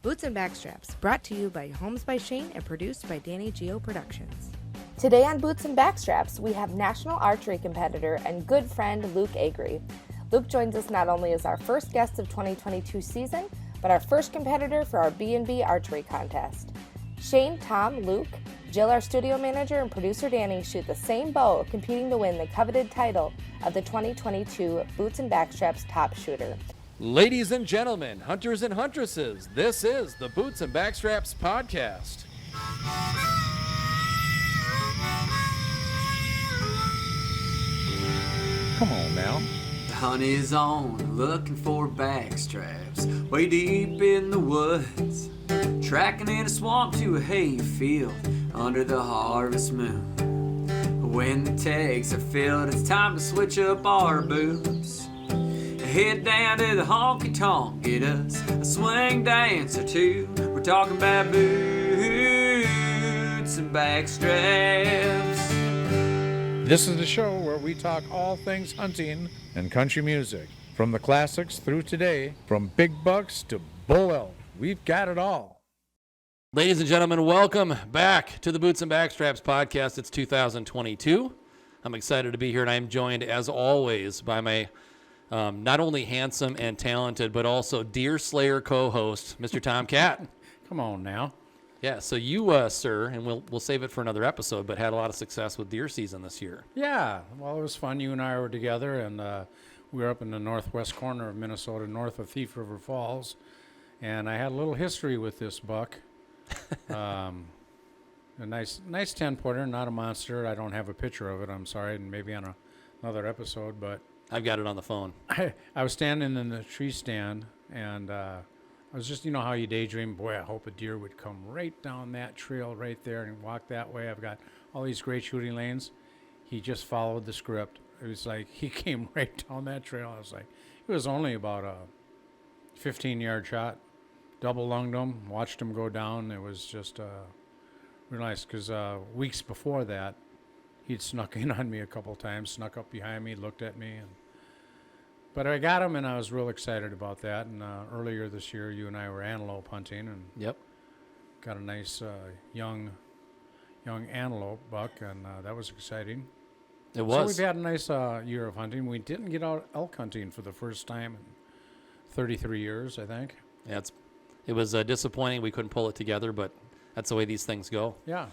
Boots and Backstraps, brought to you by Homes by Shayne and produced by Danie Geo Productions. Today on Boots and Backstraps, we have national archery competitor and good friend Luke Agre. Luke joins us not only as our first guest of 2022 season, but our first competitor for our B&B archery contest. Shayne, Tom, Luke, Jill, our studio manager, and producer Danie shoot the same bow, competing to win the coveted title of the 2022 Boots and Backstraps Top Shooter. Ladies and gentlemen, hunters and huntresses, this is the Boots and Backstraps podcast. Come on now. The hunt is on, looking for backstraps, way deep in the woods, tracking in a swamp to a hay field under the harvest moon. When the tags are filled, it's time to switch up our boots. Head down to the honky tonk, get us a swing dance or two. We're talking about boots and backstraps. This is the show where we talk all things hunting and country music. From the classics through today, from big bucks to bull elk, we've got it all. Ladies and gentlemen, welcome back to the Boots and Backstraps podcast. It's 2022. I'm excited to be here, and I'm joined, as always, by my not only handsome and talented, but also deer slayer co-host, Mr. Tom Cat. Come on now. Yeah, so you, sir, and we'll save it for another episode, but had a lot of success with deer season this year. Yeah, well, it was fun. You and I were together, and we were up in the northwest corner of Minnesota, north of Thief River Falls, and I had a little history with this buck. A nice 10-footer, not a monster. I don't have a picture of it, I'm sorry, and maybe on another episode, but I've got it on the phone. I was standing in the tree stand, and I was just, you know how you daydream, boy, I hope a deer would come right down that trail right there and walk that way. I've got all these great shooting lanes. He just followed the script. It was like he came right down that trail. I was like, it was only about a 15-yard shot. Double lunged him, watched him go down. It was just real nice because weeks before that, he'd snuck in on me a couple times, snuck up behind me, looked at me. But I got him, and I was real excited about that. And earlier this year, you and I were antelope hunting, and got a nice young antelope buck, and that was exciting. It was. So we've had a nice year of hunting. We didn't get out elk hunting for the first time in 33 years, I think. Yeah, it was disappointing we couldn't pull it together, but that's the way these things go. Yeah.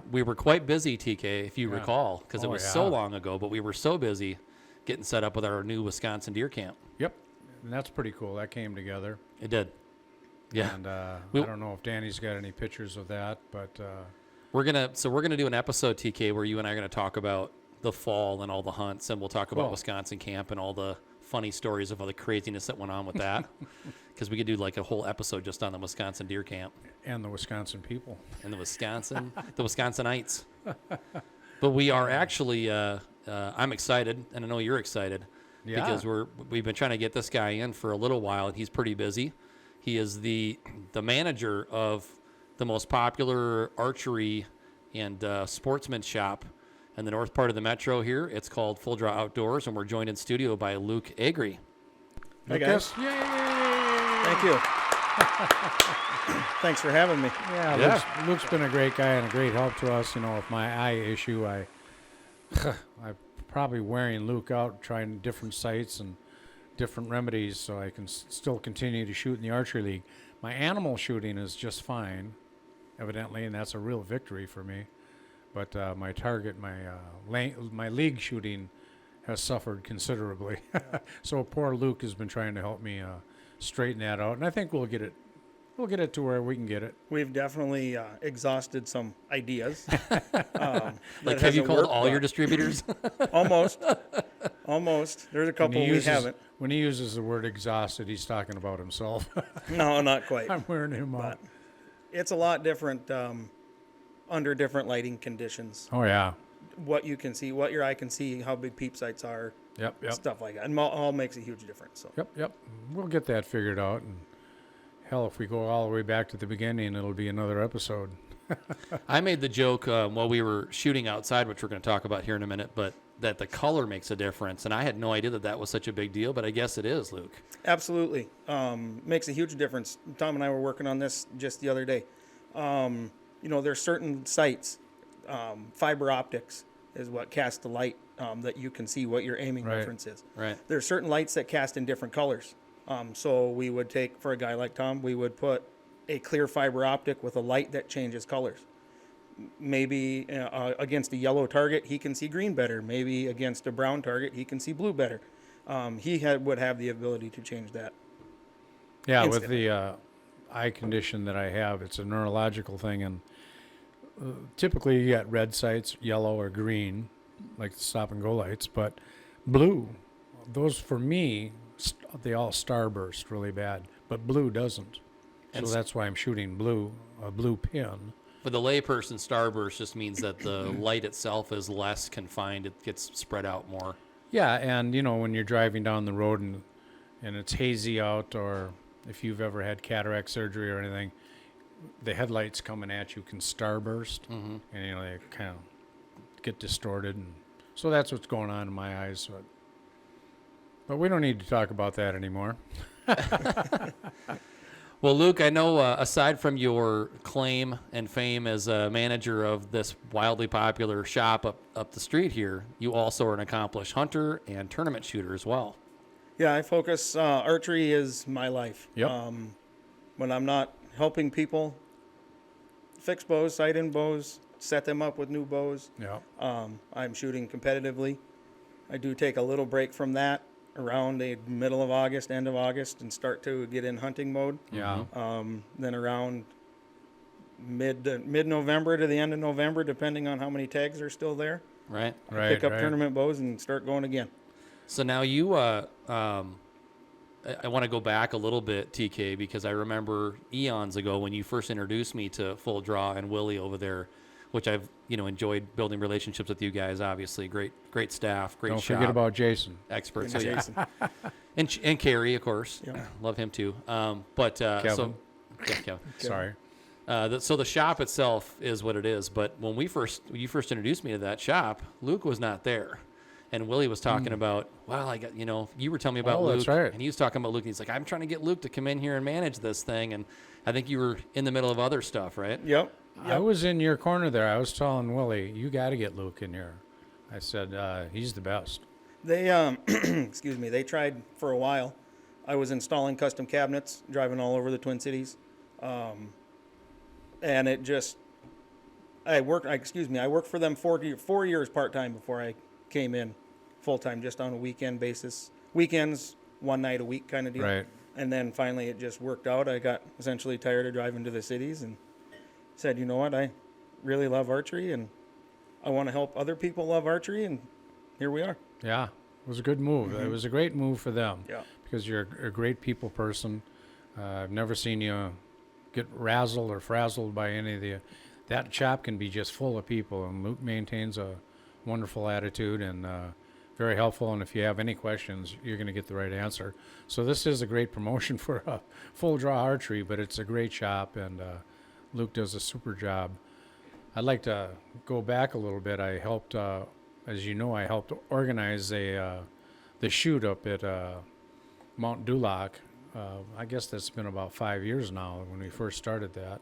We were quite busy, TK, if you recall, because it was so long ago, but we were so busy getting set up with our new Wisconsin deer camp. Yep. And that's pretty cool. That came together. It did. Yeah. And I don't know if Danny's got any pictures of that, but we're gonna do an episode, TK, where you and I are gonna talk about the fall and all the hunts, and we'll talk about Wisconsin camp and all the funny stories of all the craziness that went on with that. Because we could do like a whole episode just on the Wisconsin deer camp. And the Wisconsin people. And the Wisconsinites. But we are actually, I'm excited, and I know you're excited. Yeah. Because we've been trying to get this guy in for a little while, and he's pretty busy. He is the manager of the most popular archery and sportsman shop in the north part of the metro here. It's called Full Draw Outdoors, and we're joined in studio by Luke Agre. Hey, guys. Yay! Thank you. Thanks for having me. Yeah. Luke's been a great guy and a great help to us. You know, with my eye issue, I'm probably wearing Luke out trying different sites and different remedies so I can still continue to shoot in the archery league. My animal shooting is just fine, evidently, and that's a real victory for me. But my target, my league shooting has suffered considerably. So poor Luke has been trying to help me straighten that out, and I think we'll get it to where we can get it. We've definitely exhausted some ideas. Like, have you called all your distributors? Almost. There's a couple we haven't. When he uses the word exhausted, he's talking about himself. No, not quite. I'm wearing him out. It's a lot different under different lighting conditions. Oh, yeah. What you can see, what your eye can see, how big peep sights are. Yep. Stuff like that. And all makes a huge difference. So. Yep. We'll get that figured out. And hell, if we go all the way back to the beginning, it'll be another episode. I made the joke while we were shooting outside, which we're going to talk about here in a minute, but that the color makes a difference, and I had no idea that was such a big deal, but I guess it is, Luke. Absolutely. Makes a huge difference. Tom and I were working on this just the other day. There's certain sights, fiber optics is what casts the light that you can see what your aiming reference is. Right. There's certain lights that cast in different colors. So we would take, for a guy like Tom, we would put a clear fiber optic with a light that changes colors. Maybe against a yellow target, he can see green better. Maybe against a brown target, he can see blue better. Would have the ability to change that. Yeah, instantly. with the eye condition that I have, it's a neurological thing, and typically you got red sights, yellow or green, like the stop and go lights, but blue, those for me, they all starburst really bad, but blue doesn't. So that's why I'm shooting blue, a blue pin. For the layperson, starburst just means that the light itself is less confined. It gets spread out more. Yeah, and when you're driving down the road and it's hazy out, or if you've ever had cataract surgery or anything, the headlights coming at you can starburst, and they kind of get distorted, and so that's what's going on in my eyes. But we don't need to talk about that anymore. Well, Luke, I know aside from your claim and fame as a manager of this wildly popular shop up the street here, you also are an accomplished hunter and tournament shooter as well. Yeah, I focus, archery is my life. Yep. When I'm not helping people fix bows, sight in bows, set them up with new bows, I'm shooting competitively. I do take a little break from that around the middle of August, end of August, and start to get in hunting mode. Yeah. Then around mid-November to the end of November, depending on how many tags are still there, Right. pick up tournament bows and start going again. So now you, I want to go back a little bit, TK, because I remember eons ago when you first introduced me to Full Draw and Willie over there, which I've enjoyed building relationships with you guys. Obviously, great staff, great Don't shop. Don't forget about Jason. Experts. And So, yeah. Jason. and Carrie, of course. Yeah. Love him too. Kevin. Kevin. Sorry. So the shop itself is what it is. But when you first introduced me to that shop, Luke was not there. And Willie was talking about, well, I got, you were telling me about Luke. That's right. And he was talking about Luke. And he's like, I'm trying to get Luke to come in here and manage this thing. And I think you were in the middle of other stuff, right? Yep. I was in your corner there. I was telling Willie, you got to get Luke in here. I said, he's the best. They, excuse me, they tried for a while. I was installing custom cabinets, driving all over the Twin Cities. And it just, I worked for them 4 years part-time before I came in full-time, just on a weekend basis. Weekends, one night a week kind of deal. Right. And then finally it just worked out. I got essentially tired of driving to the cities and said, you know what, I really love archery and I want to help other people love archery, and here we are. Yeah, it was a good move. It was a great move for them. Yeah. Because you're a great people person. I've never seen you get razzled or frazzled by any of the... That shop can be just full of people, and Luke maintains a wonderful attitude and very helpful, and if you have any questions, you're going to get the right answer. So this is a great promotion for Full Draw Archery, but it's a great shop, and Luke does a super job. I'd like to go back a little bit. I helped, as you know, I helped organize the shoot up at Mount Duloc. I guess that's been about 5 years now when we first started that.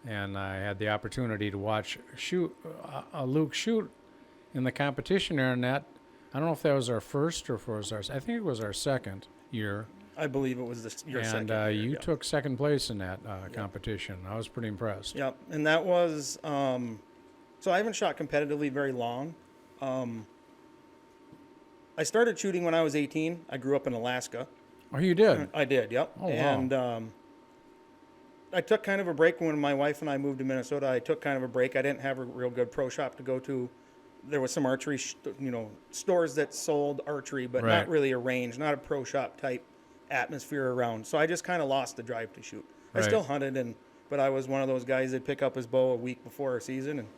And I had the opportunity to watch Luke shoot in the competition there, and that, I don't know if that was our first or if it was I think it was our second year. I believe it was your second year. And you yeah. took second place in that competition. I was pretty impressed. Yep, and that was, so I haven't shot competitively very long. I started shooting when I was 18. I grew up in Alaska. Oh, you did? I did, yep. Oh, wow. And I took kind of a break when my wife and I moved to Minnesota. I took kind of a break. I didn't have a real good pro shop to go to. There was some archery, stores that sold archery, but not really a range, not a pro shop type atmosphere around. So I just kind of lost the drive to shoot. I still hunted, but I was one of those guys that pick up his bow a week before our season and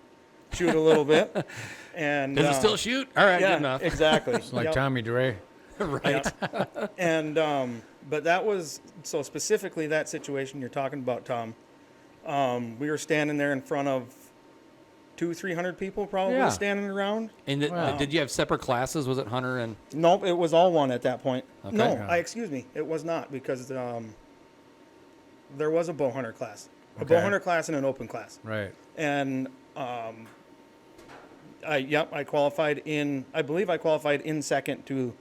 shoot a little bit. And Does it still shoot? All right, good enough. Exactly. It's like Tommy Dre. Right. Yeah. And but that was, so specifically that situation you're talking about, Tom. We were standing there in front of 200-300 people probably Yeah. standing around. And did you have separate classes? Was it hunter and? Nope, it was all one at that point. Okay. No, Yeah. excuse me, it was not, because there was a bow hunter class, a Okay. bow hunter class and an open class, Right. and I qualified in. I believe I qualified in second to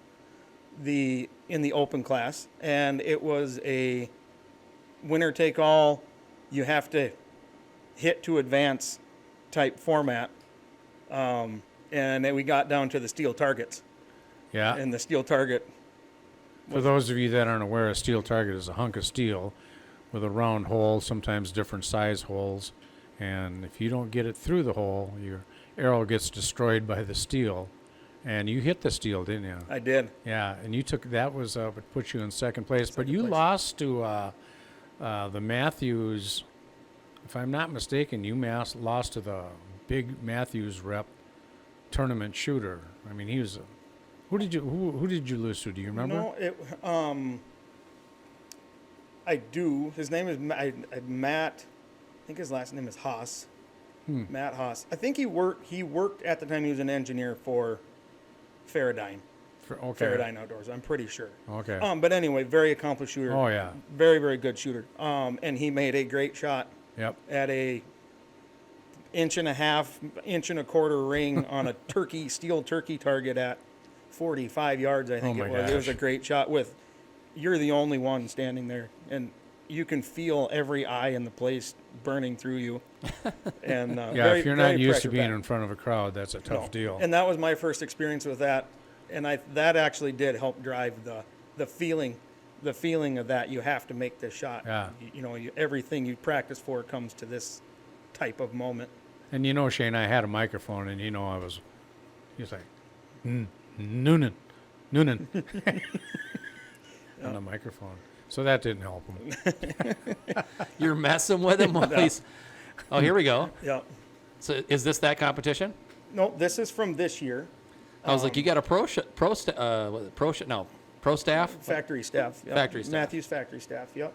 in the open class, and it was a winner take all. You have to hit to advance type format, and then we got down to the steel targets, Yeah. and the steel target. For those of you that aren't aware, a steel target is a hunk of steel with a round hole, sometimes different size holes. And if you don't get it through the hole, your arrow gets destroyed by the steel. And you hit the steel, didn't you? I did. Yeah, and you took that was what put you in second place. But you place. lost to the Matthews. If I'm not mistaken, you lost to the big Matthews rep tournament shooter. I mean, he was. Who did you lose to? Do you remember? No, I do. His name is Matt. I think his last name is Haas. Matt Haas. I think he worked at the time. He was an engineer for Faradyne. Okay. Faradyne Outdoors. I'm pretty sure. Okay. But anyway, very accomplished shooter. Oh yeah. Very, very good shooter. And he made a great shot Yep. at a 1.5 1.25 ring on a steel turkey target at 45 yards. I think Oh it my was. It was a gosh. great shot. You're the only one standing there, and you can feel every eye in the place burning through you. And Yeah, if you're not used to being in front of a crowd, that's a tough deal. And that was my first experience with that, and that actually did help drive the feeling of that you have to make this shot. Yeah. Everything you practice for comes to this type of moment. And Shayne, I had a microphone, and he was like, Noonan, on the microphone. So that didn't help him. You're messing with him while he's. Oh, here we go. Yeah. So is this that competition? No, this is from this year. I was like, you got a pro staff? Factory staff. Yep. Factory staff. Matthews factory staff. Yep.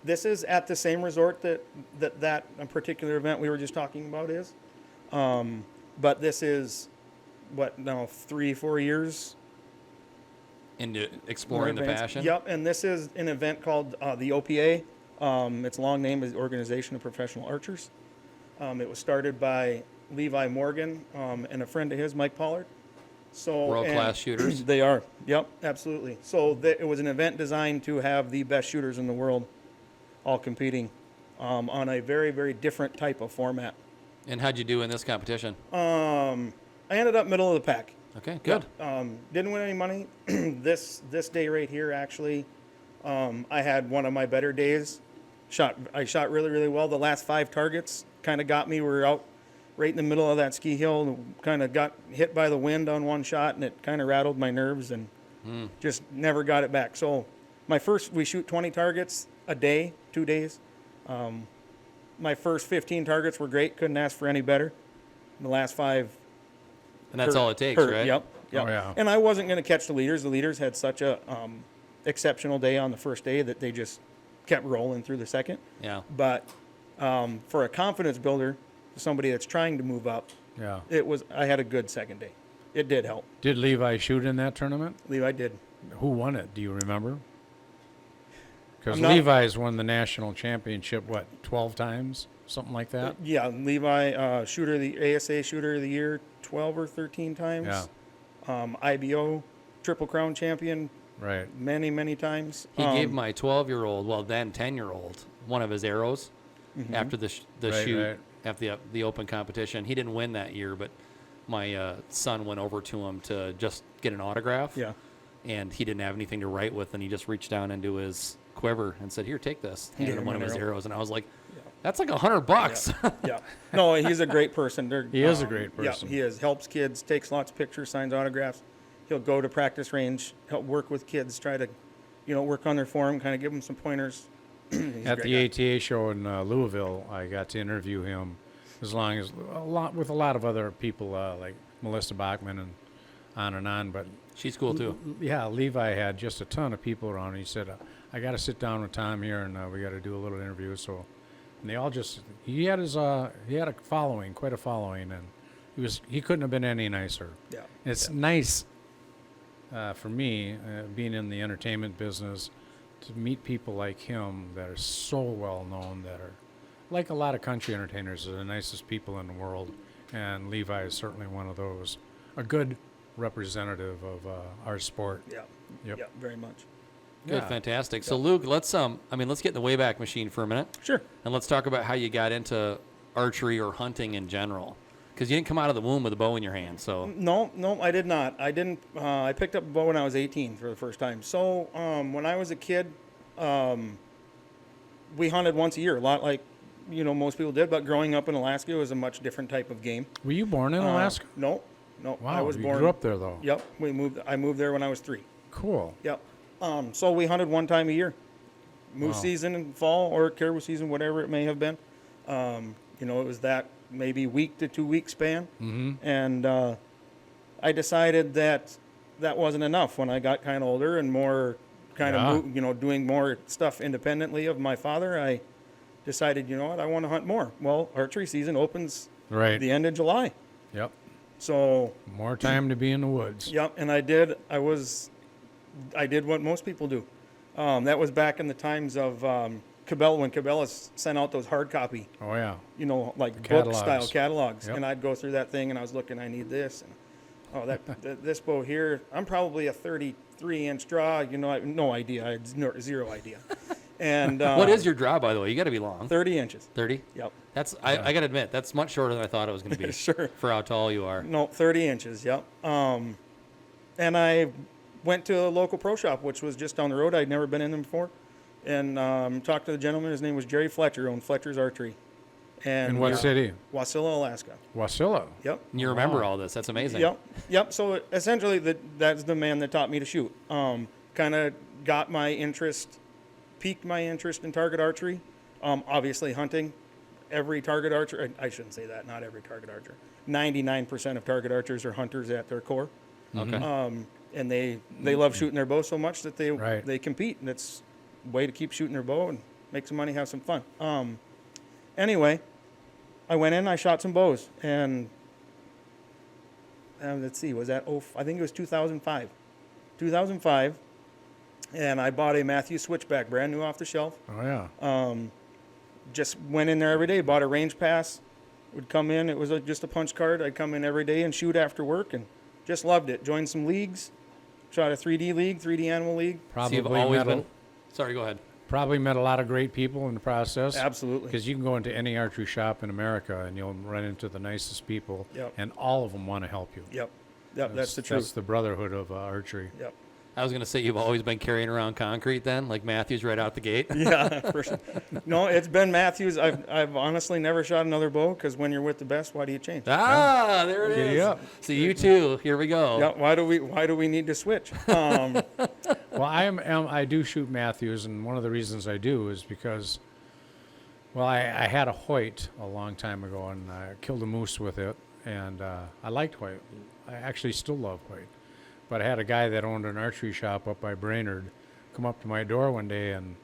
This is at the same resort that particular event we were just talking about is. But this is, 3-4 years Into exploring the advanced. passion? Yep. And this is an event called the OPA. Its long name is Organization of Professional Archers. It was started by Levi Morgan and a friend of his, Mike Pollard. So World-class shooters? They are. Yep, absolutely. So it was an event designed to have the best shooters in the world all competing on a very, very different type of format. And how'd you do in this competition? I ended up middle of the pack. Okay, good. Didn't win any money. This day right here, actually, I had one of my better days. I shot really, really well. The last 5 targets kind of got me. We were out right in the middle of that ski hill, kind of got hit by the wind on one shot, and it kind of rattled my nerves and just never got it back. So we shoot 20 targets a day, 2 days. My first 15 targets were great. Couldn't ask for any better. The last 5. And that's all it takes, right? Yep. Oh, yeah. And I wasn't going to catch the leaders. The leaders had such a exceptional day on the first day that they just kept rolling through the second. Yeah. But for a confidence builder, somebody that's trying to move up, Yeah. I had a good second day. It did help. Did Levi shoot in that tournament? Levi did. Who won it? Do you remember? Because I'm not- Levi's won the national championship, 12 times? Something like that? Yeah, Levi, the ASA shooter of the year, 12 or 13 times. Yeah. IBO, Triple Crown champion, Right. many, many times. He gave my 12-year-old, well, then 10-year-old, one of his arrows after the Right, shoot, right. after the open competition. He didn't win that year, but my son went over to him to just get an autograph. Yeah. And he didn't have anything to write with, and he just reached down into his quiver and said, "Here, take this." Handed gave him him one of an his arrow. arrows, and I was like, "That's like $100." Yeah. No, he's a great person. He is a great person. Yeah, he is. Helps kids, takes lots of pictures, signs autographs. He'll go to practice range, help work with kids, try to, work on their form, kind of give them some pointers. He's a At great the guy. ATA show in Louisville, I got to interview him with a lot of other people like Melissa Bachman and on. But She's cool too. yeah, Levi had just a ton of people around. He said, "I got to sit down with Tom here, and we got to do a little interview." So And they all just, he had a following, quite a following, and he couldn't have been any nicer. Yeah. It's nice for me, being in the entertainment business, to meet people like him that are so well known, that are like a lot of country entertainers, are the nicest people in the world, and Levi is certainly one of those. A good representative of our sport. Yeah. Yep. Yeah, very much. Good, Yeah. fantastic. So Luke, let's let's get in the Wayback Machine for a minute. Sure. And let's talk about how you got into archery or hunting in general. Because you didn't come out of the womb with a bow in your hand, so. No, I did not. I didn't. I picked up a bow when I was 18 for the first time. So when I was a kid, we hunted once a year, a lot like most people did. But growing up in Alaska, it was a much different type of game. Were you born in Alaska? No. Wow, I was you born. grew up there, though. Yep, I moved there when I was 3. Cool. Yep. So we hunted one time a year, moose Wow. season in fall or caribou season, whatever it may have been. It was that maybe week to 2 week span. Mm-hmm. And I decided that wasn't enough when I got kind of older and more kind of, doing more stuff independently of my father. I decided, you know what, I want to hunt more. Well, archery season opens Right. the end of July. Yep. So, More time to be in the woods. yep. And I did what most people do. That was back in the times of Cabela, when Cabela's sent out those hard copy, Oh, yeah. like book catalogs. style catalogs. Yep. And I'd go through that thing and I was looking, I need this. And, this bow here, I'm probably a 33-inch draw. I had no idea. I had zero idea. And What is your draw, by the way? You got to be long. 30 inches. 30? Yep. That's I got to admit, that's much shorter than I thought it was going to be. Sure. For how tall you are. No, 30 inches. Yep. And I went to a local pro shop, which was just down the road. I'd never been in them before. And talked to the gentleman. His name was Jerry Fletcher, owned Fletcher's Archery. And In what city? Wasilla, Alaska. Wasilla. Yep. And you remember all this. That's amazing. Yep. So essentially, that's the man that taught me to shoot. Kind of got my interest, piqued my interest in target archery. Obviously, hunting. Every target archer, I shouldn't say that, not every target archer. 99% of target archers are hunters at their core. Okay. And they love shooting their bow so much that Right. they compete. And it's a way to keep shooting their bow and make some money, have some fun. Anyway, I went in, I shot some bows, and let's see, I think it was 2005. 2005, and I bought a Matthews switchback, brand new off the shelf. Oh, yeah. Just went in there every day, bought a range pass, would come in, it was just a punch card. I'd come in every day and shoot after work, and just loved it. Joined some leagues, shot a 3D league, 3D animal league. So you've always been. Sorry, go ahead. Probably met a lot of great people in the process. Absolutely. Because you can go into any archery shop in America and you'll run into the nicest people, Yep. and all of them want to help you. Yep, that's the truth. That's the brotherhood of archery. Yep. I was going to say you've always been carrying around concrete then, like Matthews right out the gate. Yeah, for sure. No, it's been Matthews. I've honestly never shot another bow, because when you're with the best, why do you change? There it Giddy is. up. So you too. Here we go. Yeah, why do we need to switch? Well, I do shoot Matthews, and one of the reasons I do is because, well, I had a Hoyt a long time ago, and I killed a moose with it, and I liked Hoyt. I actually still love Hoyt. But I had a guy that owned an archery shop up by Brainerd come up to my door one day, and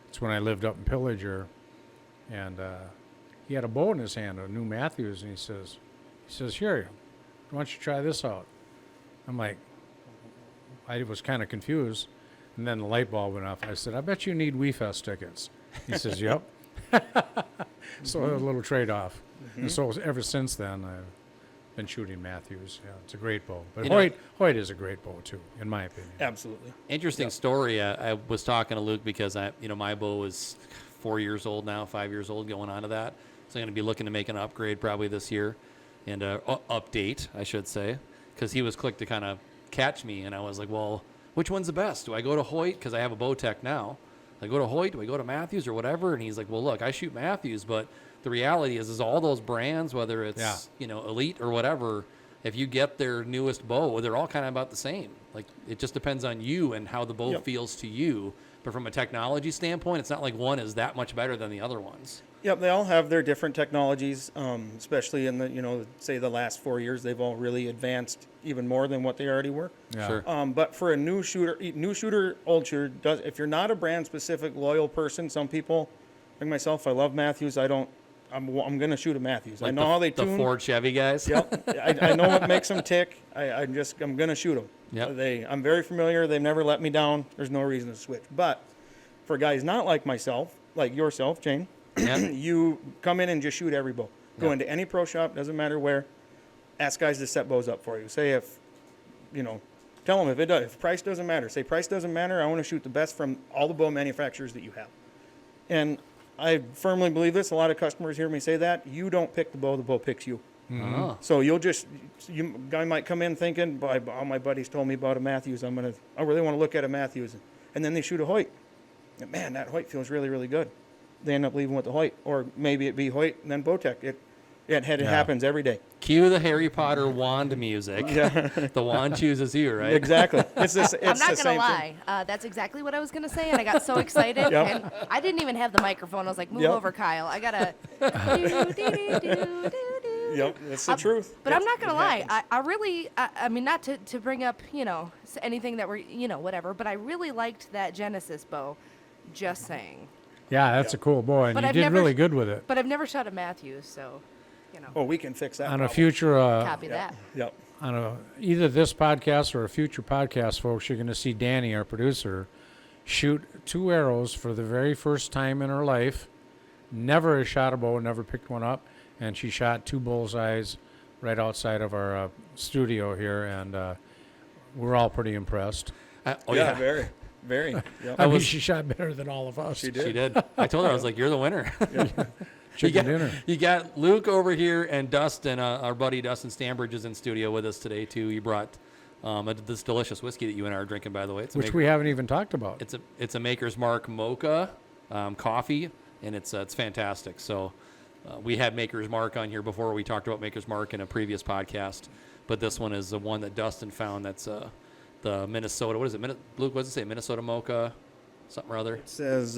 it's when I lived up in Pillager, and he had a bow in his hand, a new Matthews, and he says, here, why don't you try this out? I'm like, I was kind of confused, and then the light bulb went off. I said, I bet you need WeFest tickets. He says, yep. So a little trade-off. And so ever since then, I've been shooting Matthews. Yeah, it's a great bow. But Hoyt is a great bow, too, in my opinion. Absolutely. Interesting story. I was talking to Luke because my bow is 4 years old now, 5 years old, going on to that. So I'm going to be looking to make an upgrade probably this year, and update, I should say, because he was quick to kind of catch me, and I was like, well, which one's the best? Do I go to Hoyt because I have a bow tech now? I go to Hoyt, do I go to Matthews or whatever? And he's like, well, look, I shoot Matthews, but the reality is all those brands, whether it's Elite or whatever, if you get their newest bow, they're all kind of about the same. Like, it just depends on you and how the bow feels to you. But from a technology standpoint, it's not like one is that much better than the other ones. Yep, they all have their different technologies, especially in the, say the last 4 years, they've all really advanced even more than what they already were. Yeah. Sure. But for a new shooter, old shooter, if you're not a brand specific loyal person, some people Like myself, I love Matthews. I'm going to shoot a Matthews. I know how they tune. The Ford Chevy guys. Yep. I know what makes them tick. I'm going to shoot them. Yep. I'm very familiar. They've never let me down. There's no reason to switch. But for guys not like myself, like yourself, Shayne, you come in and just shoot every bow. Go into any pro shop, doesn't matter where. Ask guys to set bows up for you. Say tell them if price doesn't matter. Say price doesn't matter. I want to shoot the best from all the bow manufacturers that you have. And I firmly believe this. A lot of customers hear me say that. You don't pick the bow picks you. Mm-hmm. So guy might come in thinking, all my buddies told me about a Matthews. I really want to look at a Matthews. And then they shoot a Hoyt. And man, that Hoyt feels really, really good. They end up leaving with the Hoyt. Or maybe it be Hoyt and then Bowtech. It happens every day. Cue the Harry Potter wand music. The wand chooses you, right? Exactly. It's I'm not the gonna same lie. That's exactly what I was gonna say, and I got so excited, and I didn't even have the microphone. I was like, "Move over, Kyle. I gotta." Yep, it's the truth. But I'm not gonna lie. I really, I mean, not to bring up, anything that we're, whatever. But I really liked that Genesis bow. Just saying. Yeah, that's a cool bow, and But you I've did never- really good with it. But I've never shot a Matthews, so, Oh, we can fix that. On a problem. future, copy that. Yep. on either this podcast or a future podcast, folks, you're going to see Danie, our producer, shoot 2 arrows for the very first time in her life. Never has shot a bow, never picked one up, and she shot 2 bullseyes right outside of our studio here, and we're all pretty impressed. Very, very. Yep. I mean, she shot better than all of us. She did. She did. I told her, I was like, you're the winner. Chicken dinner. You got Luke over here and Dustin, our buddy Dustin Stambridge is in studio with us today too. He brought this delicious whiskey that you and I are drinking, by the way. Which we haven't even talked about. It's a Maker's Mark Mocha coffee, and it's fantastic. So we had Maker's Mark on here before. We talked about Maker's Mark in a previous podcast, but this one is the one that Dustin found. That's the Minnesota. What is it, Luke? What does it say? Minnesota Mocha, something or other. It says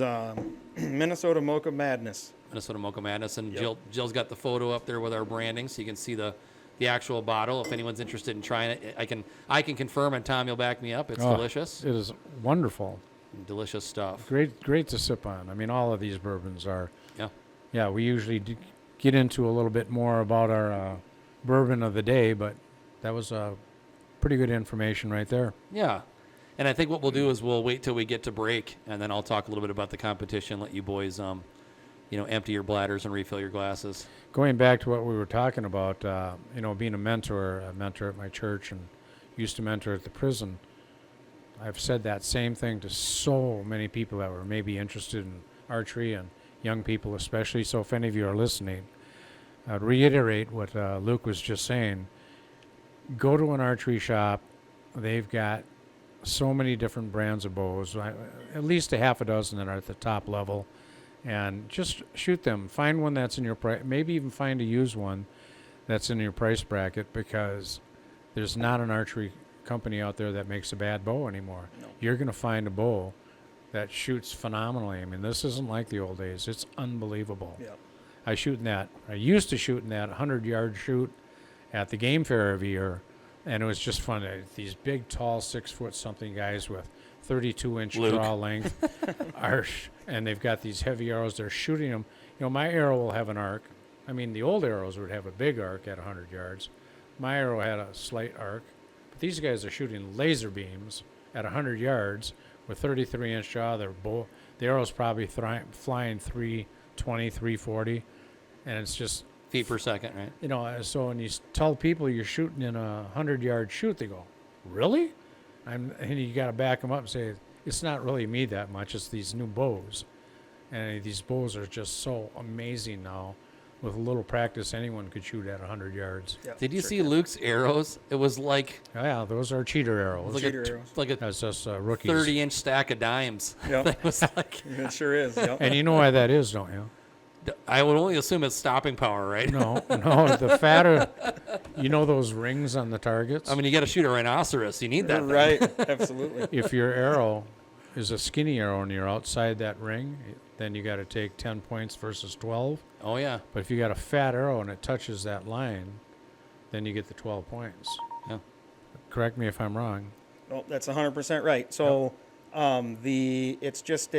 Minnesota Mocha Madness. Minnesota Mocha Madness, and Jill's got the photo up there with our branding, so you can see the actual bottle. If anyone's interested in trying it, I can confirm, and Tom, you'll back me up. It's delicious. It is wonderful. Delicious stuff. Great to sip on. I mean, all of these bourbons are. Yeah. Yeah, we usually get into a little bit more about our bourbon of the day, but that was pretty good information right there. Yeah. And I think what we'll do is we'll wait till we get to break, and then I'll talk a little bit about the competition, let you boys empty your bladders and refill your glasses. Going back to what we were talking about, being a mentor at my church and used to mentor at the prison, I've said that same thing to so many people that were maybe interested in archery, and young people especially. So if any of you are listening, I'd reiterate what Luke was just saying. Go to an archery shop. They've got so many different brands of bows, at least a half a dozen that are at the top level. And just shoot them. Find one that's in your price. Maybe even find a used one that's in your price bracket, because there's not an archery company out there that makes a bad bow anymore. No. You're going to find a bow that shoots phenomenally. I mean, this isn't like the old days. It's unbelievable. Yeah. I used to shoot in that 100-yard shoot at the game fair every year, and it was just fun. These big, tall, 6-foot-something guys with 32-inch draw length, and they've got these heavy arrows. They're shooting them. My arrow will have an arc. I mean, the old arrows would have a big arc at 100 yards. My arrow had a slight arc. But these guys are shooting laser beams at 100 yards with 33-inch draw. The arrow's probably flying 320, 340, and it's just feet per second, right? So when you tell people you're shooting in a 100-yard shoot, they go, "Really?" And you got to back them up and say, it's not really me that much. It's these new bows. And these bows are just so amazing now. With a little practice, anyone could shoot at 100 yards. Yeah, Did you see Luke's arrows? It was like... Oh, yeah, those are cheater arrows. Like a That's just rookies. 30-inch stack of dimes. Yep. That was like... It sure is. Yep. And you know why that is, don't you? I would only assume it's stopping power, right? No. The fatter... You know those rings on the targets? I mean, you got to shoot a rhinoceros. You need that. Right. Absolutely. If your arrow is a skinny arrow and you're outside that ring, then you got to take 10 points versus 12. Oh, yeah. But if you got a fat arrow and it touches that line, then you get the 12 points. Yeah. Correct me if I'm wrong. Well, that's 100% right. So it's just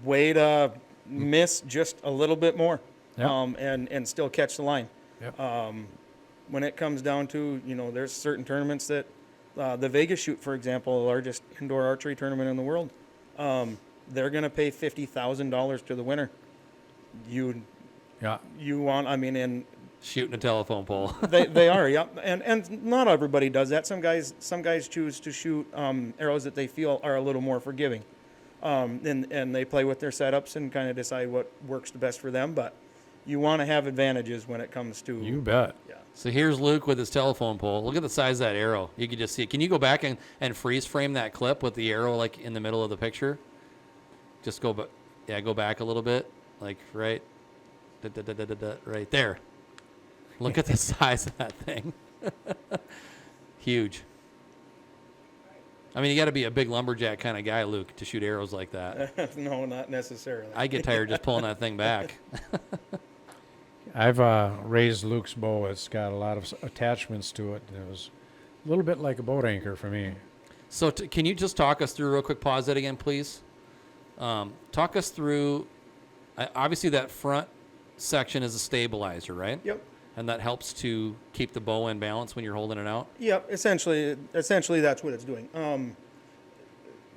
way to miss just a little bit more, Yep. and still catch the line. Yep. When it comes down to, there's certain tournaments that the Vegas Shoot, for example, the largest indoor archery tournament in the world, they're going to pay $50,000 to the winner. You want, and Shooting a telephone pole. they are, yeah, and not everybody does that. Some guys choose to shoot arrows that they feel are a little more forgiving, and they play with their setups and kind of decide what works the best for them. But you want to have advantages when it comes to. You bet. Yeah. So here's Luke with his telephone pole. Look at the size of that arrow. You can just see it. Can you go back and freeze frame that clip with the arrow like in the middle of the picture? Just go back a little bit, like right there. Look at the size of that thing. Huge. I mean, you got to be a big lumberjack kind of guy, Luke, to shoot arrows like that. No, not necessarily. I get tired just pulling that thing back. I've raised Luke's bow. It's got a lot of attachments to it. It was a little bit like a boat anchor for me. So can you just talk us through real quick? Pause that again, please. Talk us through. Obviously, that front section is a stabilizer, right? Yep. And that helps to keep the bow in balance when you're holding it out? Yep, essentially that's what it's doing.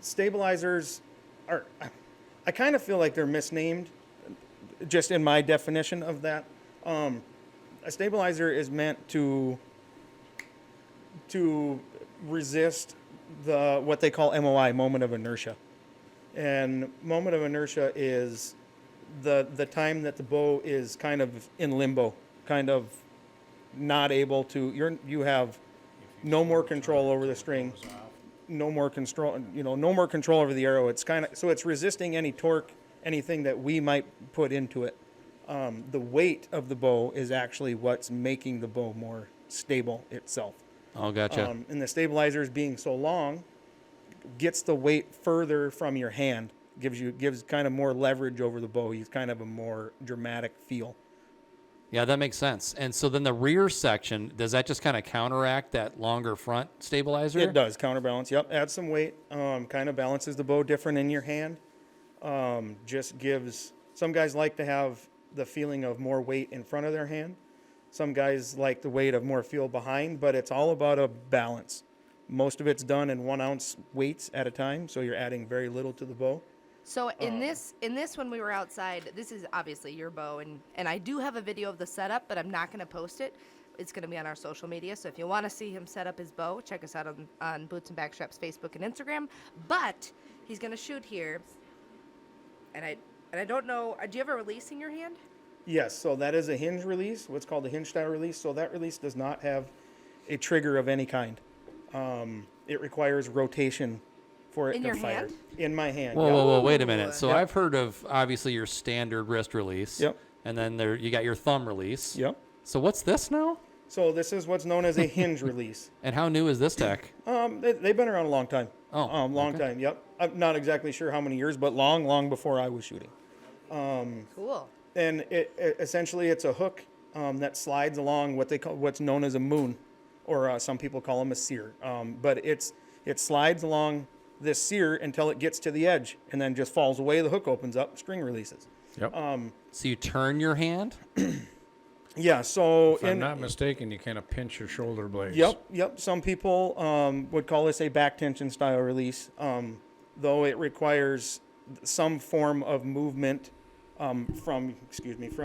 Stabilizers are, I kind of feel like they're misnamed, just in my definition of that. A stabilizer is meant to resist what they call MOI, moment of inertia. And moment of inertia is the time that the bow is kind of in limbo, kind of not able to, you have no more control over the string, no more control over the arrow. It's so it's resisting any torque, anything that we might put into it. The weight of the bow is actually what's making the bow more stable itself. Oh, gotcha. And the stabilizers being so long gets the weight further from your hand, gives kind of more leverage over the bow. It's kind of a more dramatic feel. Yeah, that makes sense. And so then the rear section, does that just kind of counteract that longer front stabilizer? It does, counterbalance. Yep, add some weight, kind of balances the bow different in your hand. Just gives, some guys like to have the feeling of more weight in front of their hand. Some guys like the weight of more feel behind, but it's all about a balance. Most of it's done in 1 ounce weights at a time, so you're adding very little to the bow. So in this when we were outside, this is obviously your bow, and I do have a video of the setup, but I'm not going to post it. It's going to be on our social media, so if you want to see him set up his bow, check us out on Boots and Backstraps Facebook and Instagram. But he's going to shoot here, and I don't know. Do you have a release in your hand? Yes, so that is a hinge release, what's called a hinge style release. So that release does not have a trigger of any kind. It requires rotation for it In to your fire. hand? In my hand. Whoa, yeah. whoa, whoa, wait a minute. So Yep. I've heard of, obviously, your standard wrist release. Yep. And then you got your thumb release. Yep. So what's this now? So this is what's known as a hinge release. And how new is this tech? They've been around a long time. Oh, long okay. time. Yep. I'm not exactly sure how many years, but long before I was shooting. Cool. And essentially it's a hook that slides along what's known as a moon, or some people call them a sear. But it slides along this sear until it gets to the edge, and then just falls away. The hook opens up, string releases. Yep. So you turn your hand? Yeah. So If I'm not mistaken, you kind of pinch your shoulder blades. Yep. Some people would call this a back tension style release, though it requires some form of movement from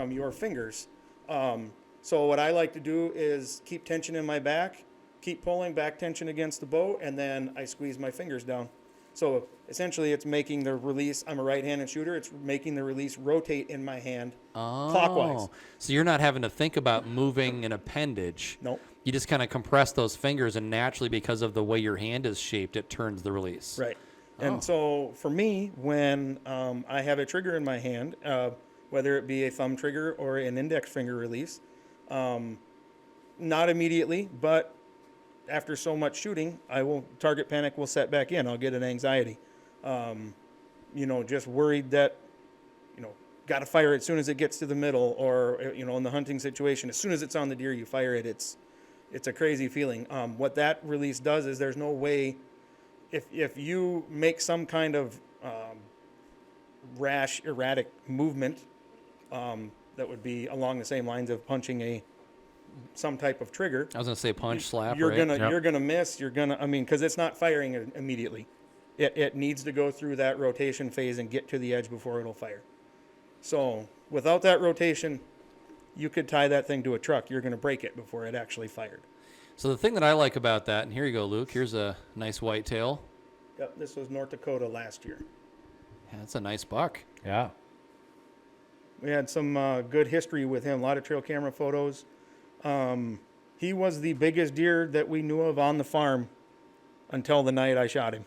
your fingers. So what I like to do is keep tension in my back, keep pulling back tension against the bow, and then I squeeze my fingers down. So essentially it's making the release, I'm a right-handed shooter, it's making the release rotate in my hand clockwise. So you're not having to think about moving an appendage. Nope. You just kind of compress those fingers, and naturally, because of the way your hand is shaped, it turns the release. Right. And so for me, when I have a trigger in my hand, whether it be a thumb trigger or an index finger release, not immediately, but after so much shooting, target panic will set back in. I'll get an anxiety. Just worried that, got to fire it as soon as it gets to the middle, or, in the hunting situation, as soon as it's on the deer, you fire it. It's a crazy feeling. What that release does is there's no way, if you make some kind of rash, erratic movement that would be along the same lines of punching some type of trigger. I was gonna say punch, slap. You're right? gonna miss. Because it's not firing immediately. It needs to go through that rotation phase and get to the edge before it'll fire. So without that rotation, you could tie that thing to a truck. You're gonna break it before it actually fired. So the thing that I like about that, and here you go, Luke. Here's a nice whitetail. Yep, this was North Dakota last year. Yeah, that's a nice buck. Yeah. We had some good history with him. A lot of trail camera photos. He was the biggest deer that we knew of on the farm until the night I shot him.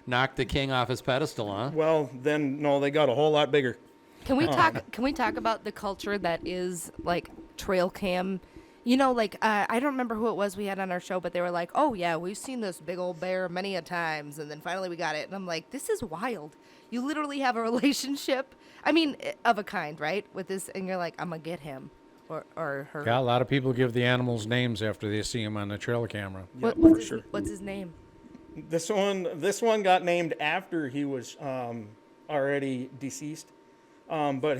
Knocked the king off his pedestal, huh? Well, then no, they got a whole lot bigger. Can we talk? Can we talk about the culture that is like trail cam? You know, like I don't remember who it was we had on our show, but they were like, "Oh yeah, we've seen this big old bear many a times," and then finally we got it. And I'm like, "This is wild. You literally have a relationship. I mean, of a kind, right? With this, and you're like, I'm gonna get him or her." Yeah, a lot of people give the animals names after they see them on the trail camera. What's his name? This one got named after he was already deceased, but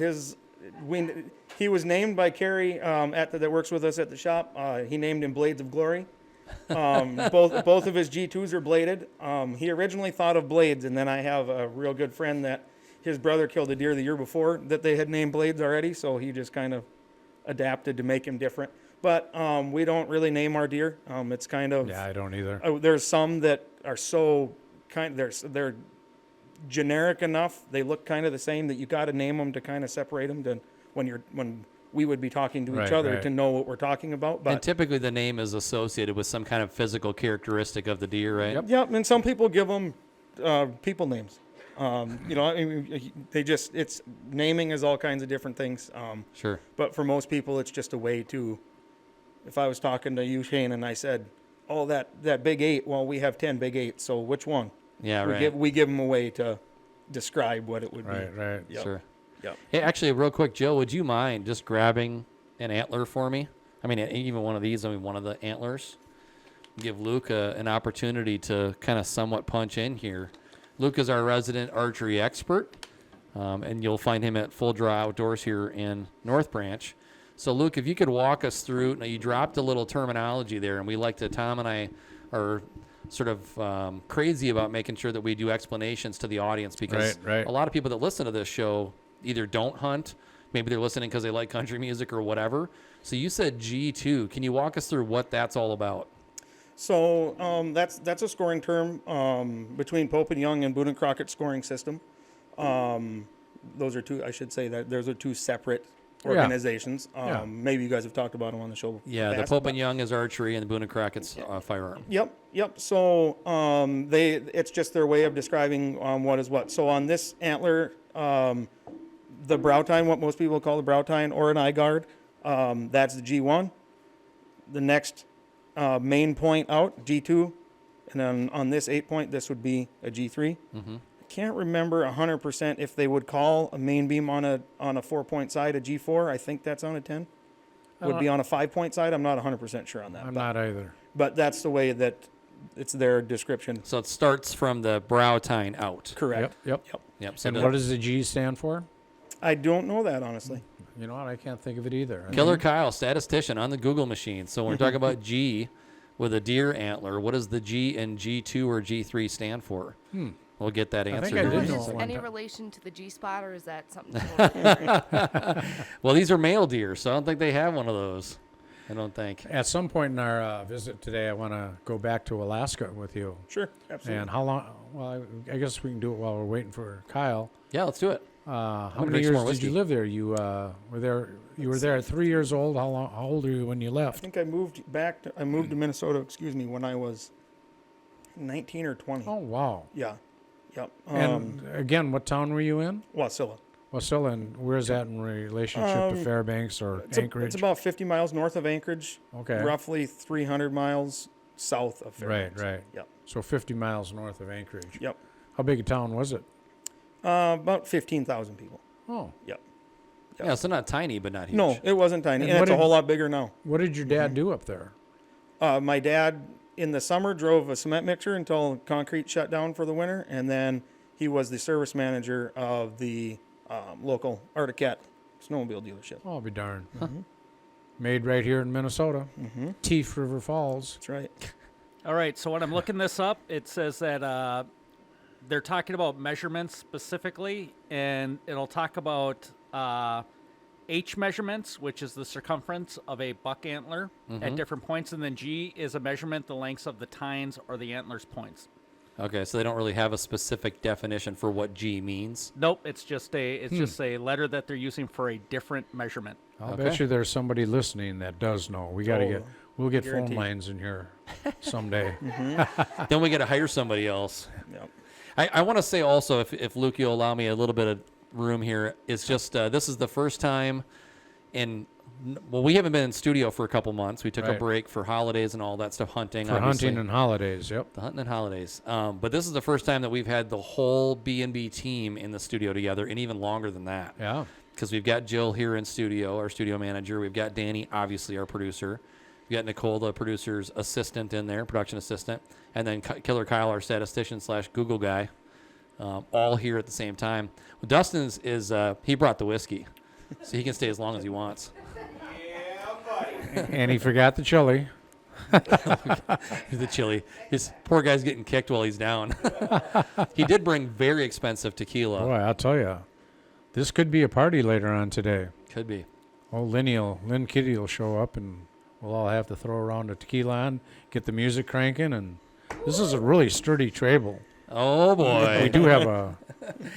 he was named by Carrie that works with us at the shop. He named him Blades of Glory. Both of his G2s are bladed. He originally thought of Blades, and then I have a real good friend that his brother killed a deer the year before that they had named Blades already, so he just kind of adapted to make him different. But we don't really name our deer. It's kind of... Yeah, I don't either. There's some that are so they're generic enough. They look kind of the same that you got to name them to kind of separate them to when we would be talking to each other to know what we're talking about. But And typically the name is associated with some kind of physical characteristic of the deer, right? Yep. And some people give them people names. It's naming is all kinds of different things. Sure. But for most people, it's just a way to. If I was talking to you, Shayne, and I said, "Oh, that big 8," well, we have 10 big 8s, so which one? Yeah, we right. We give them a way to describe what it would be. Right. Yep. Sure. Yep. Hey, actually, real quick, Joe, would you mind just grabbing an antler for me? I mean, even one of these, one of the antlers. Give Luke an opportunity to kind of somewhat punch in here. Luke is our resident archery expert, and you'll find him at Full Draw Outdoors here in North Branch. So, Luke, if you could walk us through, now you dropped a little terminology there, and Tom and I are sort of crazy about making sure that we do explanations to the audience because a lot of people that listen to this show either don't hunt, maybe they're listening because they like country music or whatever. So you said G2. Can you walk us through what that's all about? So that's a scoring term between Pope and Young and Boone and Crockett scoring system. Those are two, I should say that those are two separate organizations. Maybe you guys have talked about them on the show. Yeah, the Pope and Young is archery and the Boone and Crockett's firearm. Yep. So it's just their way of describing what is what. So on this antler, the brow tine, what most people call the brow tine or an eye guard, that's the G1. The next main point out, G2, and then on this 8-point, this would be a G3. Mm-hmm. I can't remember 100% if they would call a main beam on a 4-point side a G4. I think that's on a 10. Would be on a 5-point side. I'm not 100% sure on that. I'm not either. But that's the way that it's their description. So it starts from the brow tine out. Correct. Yep. So And what does the G stand for? I don't know that, honestly. You know what? I can't think of it either. Killer Kyle, statistician on the Google machine. So when we're talking about G with a deer antler, what does the G and G2 or G3 stand for? We'll get that answer. think I did Is know this one any time. relation to the G spot, or is that something totally Well, these are male deer, so I don't think they have one of those. I don't think. At some point in our visit today, I want to go back to Alaska with you. Sure, absolutely. And how long? Well, I guess we can do it while we're waiting for Kyle. Yeah, let's do it. How gonna many drink some years more did you whiskey. live there? You were there. You were there at 3 years old. How old were you when you I left? think I moved to Minnesota, when I was 19 or 20. Oh wow! Yeah. Yep. And again, what town were you in? Wasilla. Wasilla, and where's that in relationship to Fairbanks or Anchorage? It's about 50 miles north of Anchorage. Okay. Roughly 300 miles south of Fairbanks. Right. Yep. So 50 miles north of Anchorage. Yep. How big a town was it? About 15,000 people. Oh. Yep. Yeah, so not tiny, but not huge. No, it wasn't tiny, And and what it's a did- whole lot bigger now. What did your dad do up there? My dad, in the summer, drove a cement mixer until concrete shut down for the winter, and then he was the service manager of the local Arctic Cat snowmobile dealership. I'll be darned. Made right here in Minnesota. Teef River Falls. That's right. All right, so when I'm looking this up, it says that they're talking about measurements specifically, and it'll talk about H measurements, which is the circumference of a buck antler at different points, and then G is a measurement, the lengths of the tines or the antler's points. Okay, so they don't really have a specific definition for what G means. Nope, it's just a letter that they're using for a different measurement. I'll bet you there's somebody listening that does know. We'll get guaranteed. phone lines in here someday. Then we got to hire somebody else. Yep. I want to say also, if Luke, you'll allow me a little bit of room here, it's just this is the first time we haven't been in studio for a couple months. We took a break for holidays and all that stuff, hunting. For obviously. hunting and holidays, yep. The hunting and holidays. But this is the first time that we've had the whole B&B team in the studio together, and even longer than that. Yeah. Because we've got Jill here in studio, our studio manager. We've got Danie, obviously our producer. We've got Nicole, the producer's assistant in there, production assistant. And then Killer Kyle, our statistician / Google guy, all here at the same time. Well, Dustin he brought the whiskey, so he can stay as long as he wants. And he forgot the chili. The chili. His poor guy's getting kicked while he's down. He did bring very expensive tequila. Boy, I'll tell you, this could be a party later on today. Could be. Old Lynn Kitty will show up, and we'll all have to throw around a tequila on, get the music cranking, and this is a really sturdy table. Oh, boy. We do have a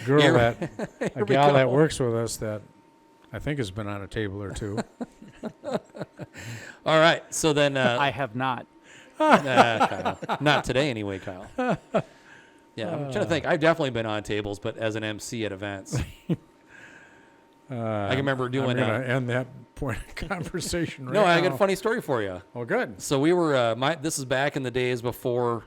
girl a gal go. that works with us that I think has been on a table or two. All right. So then. I have not. Kyle. Not today anyway, Kyle. Yeah, I'm trying to think. I've definitely been on tables, but as an MC at events. I can remember doing. I'm going to end that point of conversation right No, now. I got a funny story for you. Oh, good. So we were. This is back in the days before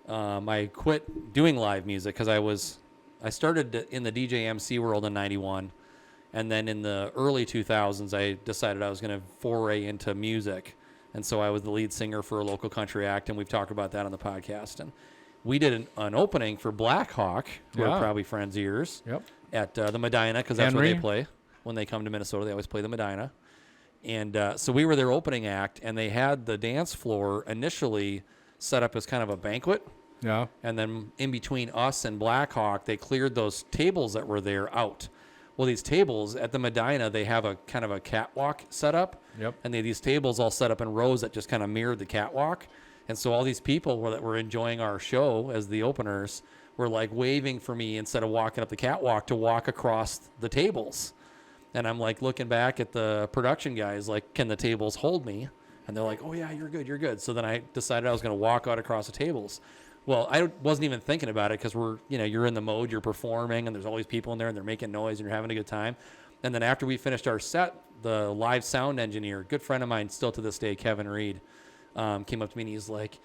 I quit doing live music because I started in the DJ MC world in '91, and then in the early 2000s I decided I was going to foray into music, and so I was the lead singer for a local country act, and we've talked about that on the podcast. And we did an opening for Black Hawk, who are probably friends of yours. Yep. At the Medina, because that's where Henry. they play. When they come to Minnesota, they always play the Medina. And so we were their opening act, and they had the dance floor initially set up as kind of a banquet. Yeah. And then in between us and Black Hawk, they cleared those tables that were there out. Well, these tables at the Medina, they have a kind of a catwalk set up. Yep. And they had these tables all set up in rows that just kind of mirrored the catwalk. And so all these people that were enjoying our show as the openers were like waving for me instead of walking up the catwalk to walk across the tables. And I'm like looking back at the production guys, like, can the tables hold me? And they're like, oh yeah, you're good, you're good. So then I decided I was going to walk out across the tables. Well, I wasn't even thinking about it because you're in the mode, you're performing, and there's always people in there and they're making noise and you're having a good time. And then after we finished our set, the live sound engineer, good friend of mine still to this day, Kevin Reed, came up to me and he's like,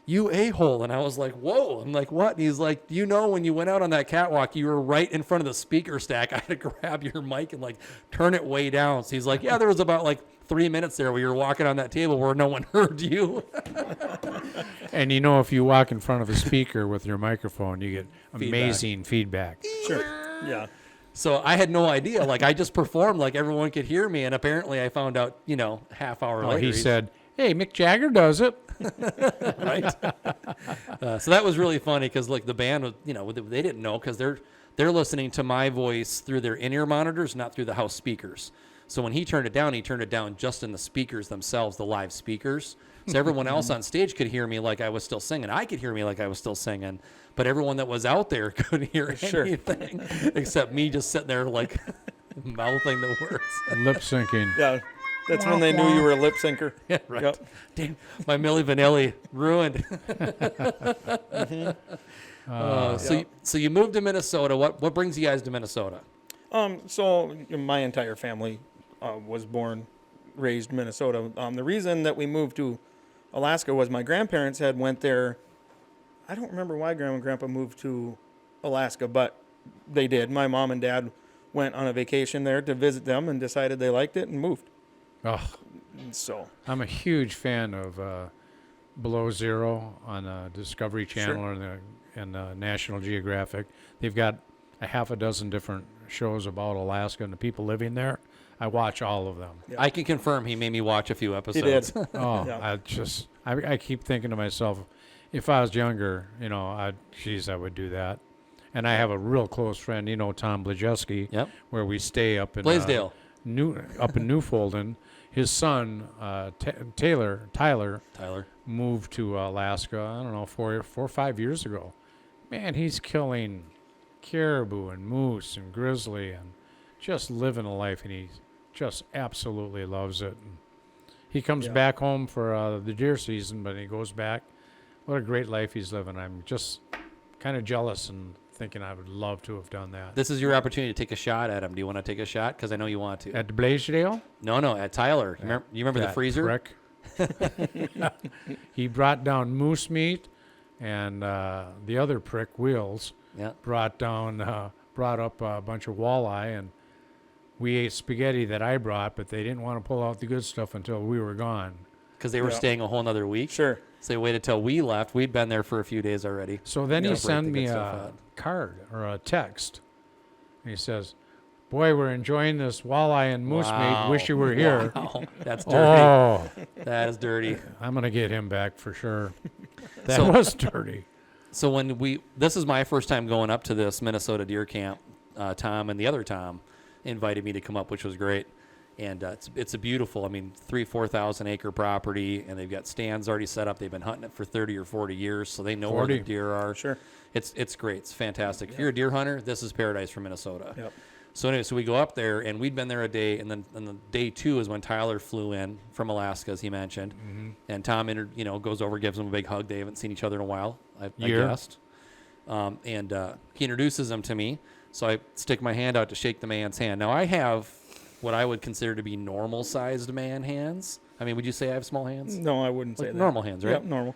you a-hole. And I was like, whoa. I'm like, what? And he's like, when you went out on that catwalk, you were right in front of the speaker stack. I had to grab your mic and like turn it way down. So he's like, yeah, there was about like 3 minutes there where you were walking on that table where no one heard you. And if you walk in front of a speaker with your microphone, you get amazing feedback. Sure. Yeah. So I had no idea. Like, I just performed like everyone could hear me. And apparently I found out, half hour later. He said, hey, Mick Jagger does it. Right. So that was really funny because like the band was, they didn't know because they're listening to my voice through their in-ear monitors, not through the house speakers. So when he turned it down just in the speakers themselves, the live speakers. So everyone else on stage could hear me like I was still singing. I could hear me like I was still singing, but everyone that was out there couldn't hear anything except me just sitting there like mouthing the words. Lip syncing. Yeah. That's when they knew you were a lip syncer. Yeah, right. Yep. Damn, my Milli Vanilli ruined. So you moved to Minnesota. What brings you guys to Minnesota? So my entire family was born, raised in Minnesota. The reason that we moved to Alaska was my grandparents had went there. I don't remember why Grandma and Grandpa moved to Alaska, but they did. My mom and dad went on a vacation there to visit them and decided they liked it and moved. Oh, So I'm a huge fan of Below Zero on Discovery Channel and National Geographic. They've got a half a dozen different shows about Alaska and the people living there. I watch all of them. I can confirm he made me watch a few episodes. He did. Oh, Yeah. I keep thinking to myself, if I was younger, I would do that. And I have a real close friend, Tom Blajeski, Yep. where we stay up in Blaisdell. up in Newfoundland. His son, Tyler, Tyler. moved to Alaska, I don't know, 4 or 5 years ago. Man, he's killing caribou and moose and grizzly and just living a life, and he just absolutely loves it. And he comes back home for the deer season, but he goes back. What a great life he's living. I'm just kind of jealous and thinking I would love to have done that. This is your opportunity to take a shot at him. Do you want to take a shot? Because I know you want to. At the Blaisdell? No, at Tyler. You remember the That freezer? prick. He brought down moose meat, and the other prick, Wheels, Yeah. brought up a bunch of walleye, and we ate spaghetti that I brought, but they didn't want to pull out the good stuff until we were gone. Because they were staying a whole nother week. Sure. So they waited till we left. We'd been there for a few days already. So then he Break sent the me good stuff a out. card or a text. And he says, "Boy, we're enjoying this walleye and moose meat. Wish you were here." Wow. That's dirty. Oh, That is dirty. I'm going to get him back for sure. That So- was dirty. So this is my first time going up to this Minnesota deer camp. Tom and the other Tom invited me to come up, which was great. And it's a beautiful, 4,000 acre property, and they've got stands already set up. They've been hunting it for 30 or 40 years, so they know where 40. the deer are. Sure. It's great. It's fantastic. If you're a deer hunter, this is paradise for Minnesota. Yep. So anyway, we go up there, and we'd been there a day, and then day 2 is when Tyler flew in from Alaska, as he mentioned. Mm-hmm. And Tom, goes over, gives him a big hug. They haven't seen each other in a while, I Year. guessed. And he introduces him to me. So I stick my hand out to shake the man's hand. Now, I have what I would consider to be normal-sized man hands. Would you say I have small hands? No, I wouldn't say Like that. normal hands, right? Yep, normal.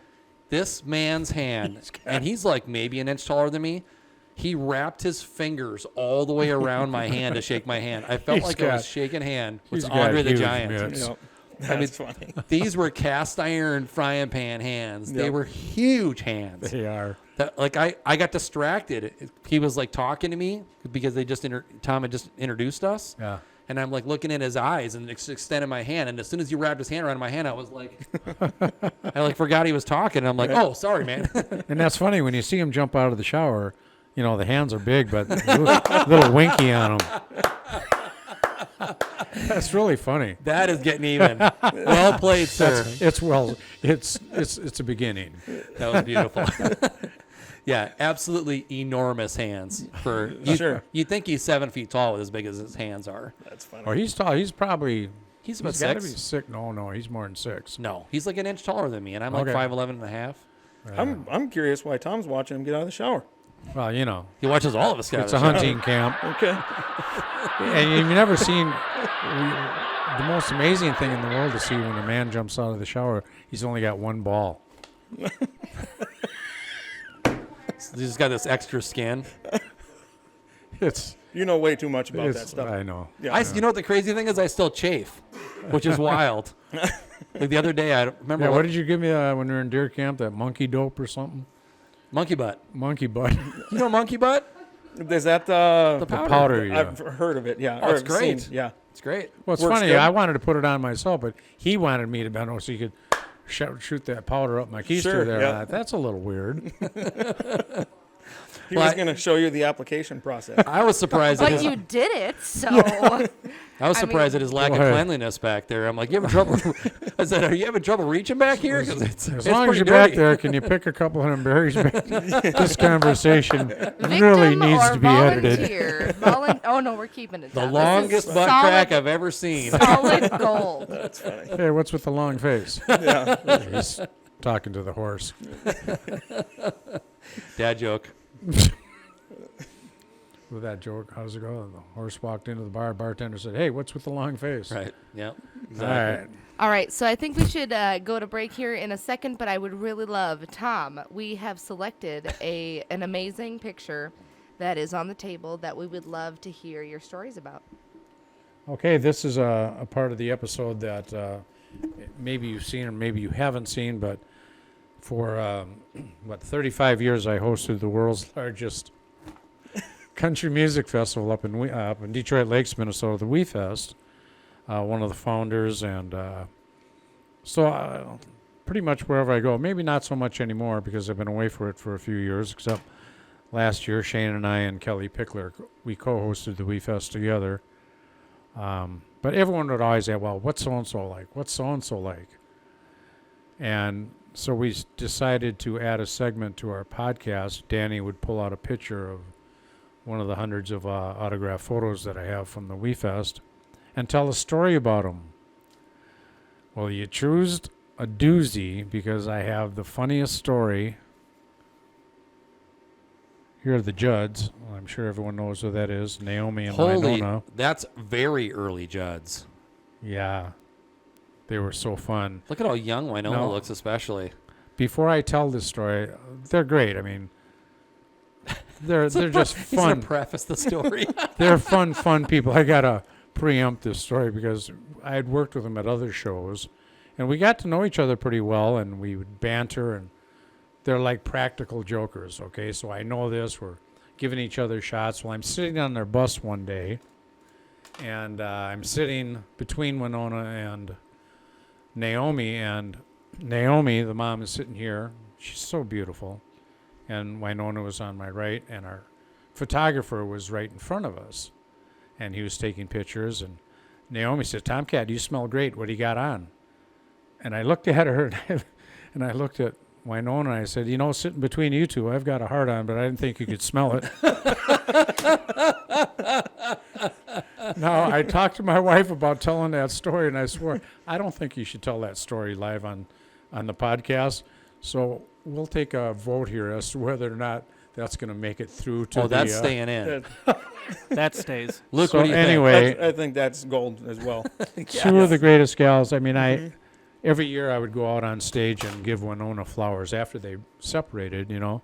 This man's hand, and he's like maybe an inch taller than me. He wrapped his fingers all the way around my hand to shake my hand. I felt He's like I got- was shaking hand with he's got Andre the huge Giant. mitts. Yep. That's funny. These were cast iron frying pan hands. They Yep. were huge hands. They are. I got distracted. He was like talking to me because Tom had just introduced us. Yeah. And I'm like looking in his eyes and extending my hand. And as soon as he wrapped his hand around my hand, I was like, I forgot he was talking. And I'm like, oh, sorry, man. And that's funny when you see him jump out of the shower. The hands are big, but a little winky on them. That's really funny. That is getting even. Well played, sir. It's a beginning. That was beautiful. Yeah, absolutely enormous hands. Sure. You'd think he's 7 feet tall with as big as his hands are. That's funny. Or he's tall. He's probably He's about got to 6. be 6. No, he's more than 6. No, he's like an inch taller than me, and I'm like Okay. 5'11" and a half. I'm curious why Tom's watching him get out of the shower. Well, He watches all of us. it's a hunting camp, Okay. and you've never seen the most amazing thing in the world to see when a man jumps out of the shower. He's only got one ball. He's just got this extra skin. It's You know way too much about that stuff. I know. Yeah. You know what the crazy thing is? I still chafe, which is wild. Like the other day, I remember Yeah, what did you give me when we were in deer camp? That monkey dope or something? monkey butt. Monkey butt. You know monkey butt? Is that the powder, yeah. I've heard of it. Yeah. Oh, it's Or great. seen, yeah. It's great. Well, it's Works funny. good. I wanted to put it on myself, but he wanted me to bend over so he could shoot that powder up my keister Sure, there. yeah. That's a little weird. He Well, was going to show you the application process. I was surprised. But at his, you did it, so I was surprised at his lack of Go ahead. cleanliness back there. I'm like, you having trouble? I said, are you having trouble reaching back here? 'Cause it's As long as pretty you're dirty. back there, can you pick a couple of them berries back? This conversation victim really needs or to be edited. volunteer. Oh no, we're keeping it. The Tom. longest This is butt solid, crack I've ever seen. Solid gold. That's funny. Hey, what's with the long face? Yeah. He's talking to the horse. Dad joke. With that joke, how's it go? The horse walked into the bar. Bartender said, "Hey, what's with the long face?" Right. Yeah. All Exactly. right. All right, so I think we should go to break here in a second, but I would really love, Tom, we have selected an amazing picture that is on the table that we would love to hear your stories about. Okay, this is a part of the episode that maybe you've seen or maybe you haven't seen, but For 35 years, I hosted the world's largest country music festival up in Detroit Lakes, Minnesota, the WeFest. One of the founders, and so pretty much wherever I go, maybe not so much anymore because I've been away for it for a few years, except last year, Shayne and I and Kelly Pickler, we co-hosted the WeFest together. But everyone would always say, well, what's so-and-so like? What's so-and-so like? And so we decided to add a segment to our podcast. Danie would pull out a picture of one of the hundreds of autographed photos that I have from the WeFest and tell a story about them. Well, you choose a doozy because I have the funniest story. Here are the Judds. Well, I'm sure everyone knows who that is. Naomi and Winona. That's very early Judds. Yeah. They were so fun. Look at how young Winona looks, especially. Before I tell this story, they're great. I mean, they're just fun. He's going to preface the story. They're fun people. I got to preempt this story because I had worked with them at other shows, and we got to know each other pretty well, and we would banter, and they're like practical jokers, okay? So I know this. We're giving each other shots. Well, I'm sitting on their bus one day, and I'm sitting between Winona and Naomi, and Naomi, the mom, is sitting here. She's so beautiful. And Winona was on my right, and our photographer was right in front of us. And he was taking pictures, and Naomi said, Tomcat, you smell great. What do you got on? And I looked at her, and I looked at Winona, and I said, you know, sitting between you two, I've got a heart on, but I didn't think you could smell it. Now, I talked to my wife about telling that story, and I swore, I don't think you should tell that story live on the podcast. So we'll take a vote here as to whether or not that's going to make it through to that's staying in. That stays. Luke, so what do you anyway, think? I think that's gold as well. Two of the greatest gals. I mean, every year I would go out on stage and give Winona flowers after they separated, you know.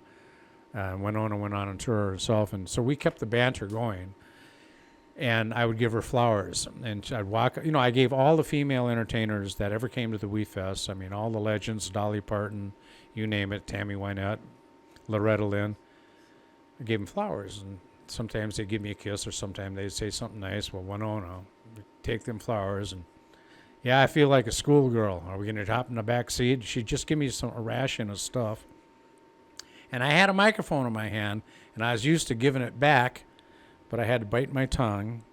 Winona went on a tour herself, and so we kept the banter going. And I would give her flowers, and I'd walk. You know, I gave all the female entertainers that ever came to the WeFest. I mean, all the legends, Dolly Parton, you name it, Tammy Wynette, Loretta Lynn. I gave them flowers, and sometimes they'd give me a kiss, or sometimes they'd say something nice. Well, Winona, we'd take them flowers, and yeah, I feel like a schoolgirl. Are we going to hop in the back seat? She'd just give me a ration of stuff. And I had a microphone in my hand, and I was used to giving it back, but I had to bite my tongue.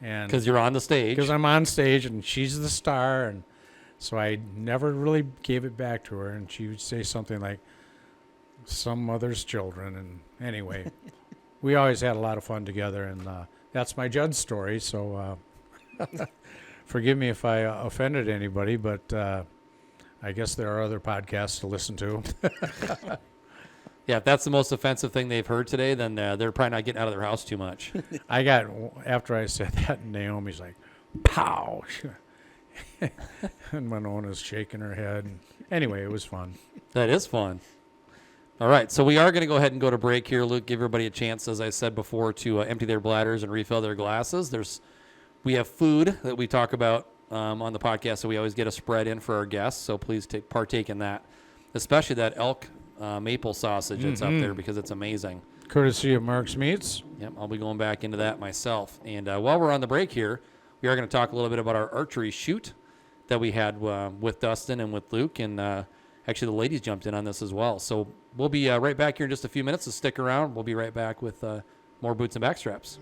Because you're on the stage. Because I'm on stage, and she's the star, and so I never really gave it back to her, and she would say something like, some mother's children, and anyway, we always had a lot of fun together, and that's my Judd story, so forgive me if I offended anybody, but I guess there are other podcasts to listen to. Yeah, if that's the most offensive thing they've heard today, then they're probably not getting out of their house too much. After I said that, Naomi's like, pow. And Winona's shaking her head. Anyway, it was fun. That is fun. All right, so we are going to go ahead and go to break here, Luke. Give everybody a chance, as I said before, to empty their bladders and refill their glasses. We have food that we talk about on the podcast, so we always get a spread in for our guests, so please partake in that, especially that elk maple sausage that's up there, because it's amazing. Courtesy of Mark's Meats. Yep, I'll be going back into that myself. And while we're on the break here, we are going to talk a little bit about our archery shoot that we had with Dustin and with Luke, and actually the ladies jumped in on this as well. So we'll be right back here in just a few minutes, so stick around. We'll be right back with more Boots and Backstraps.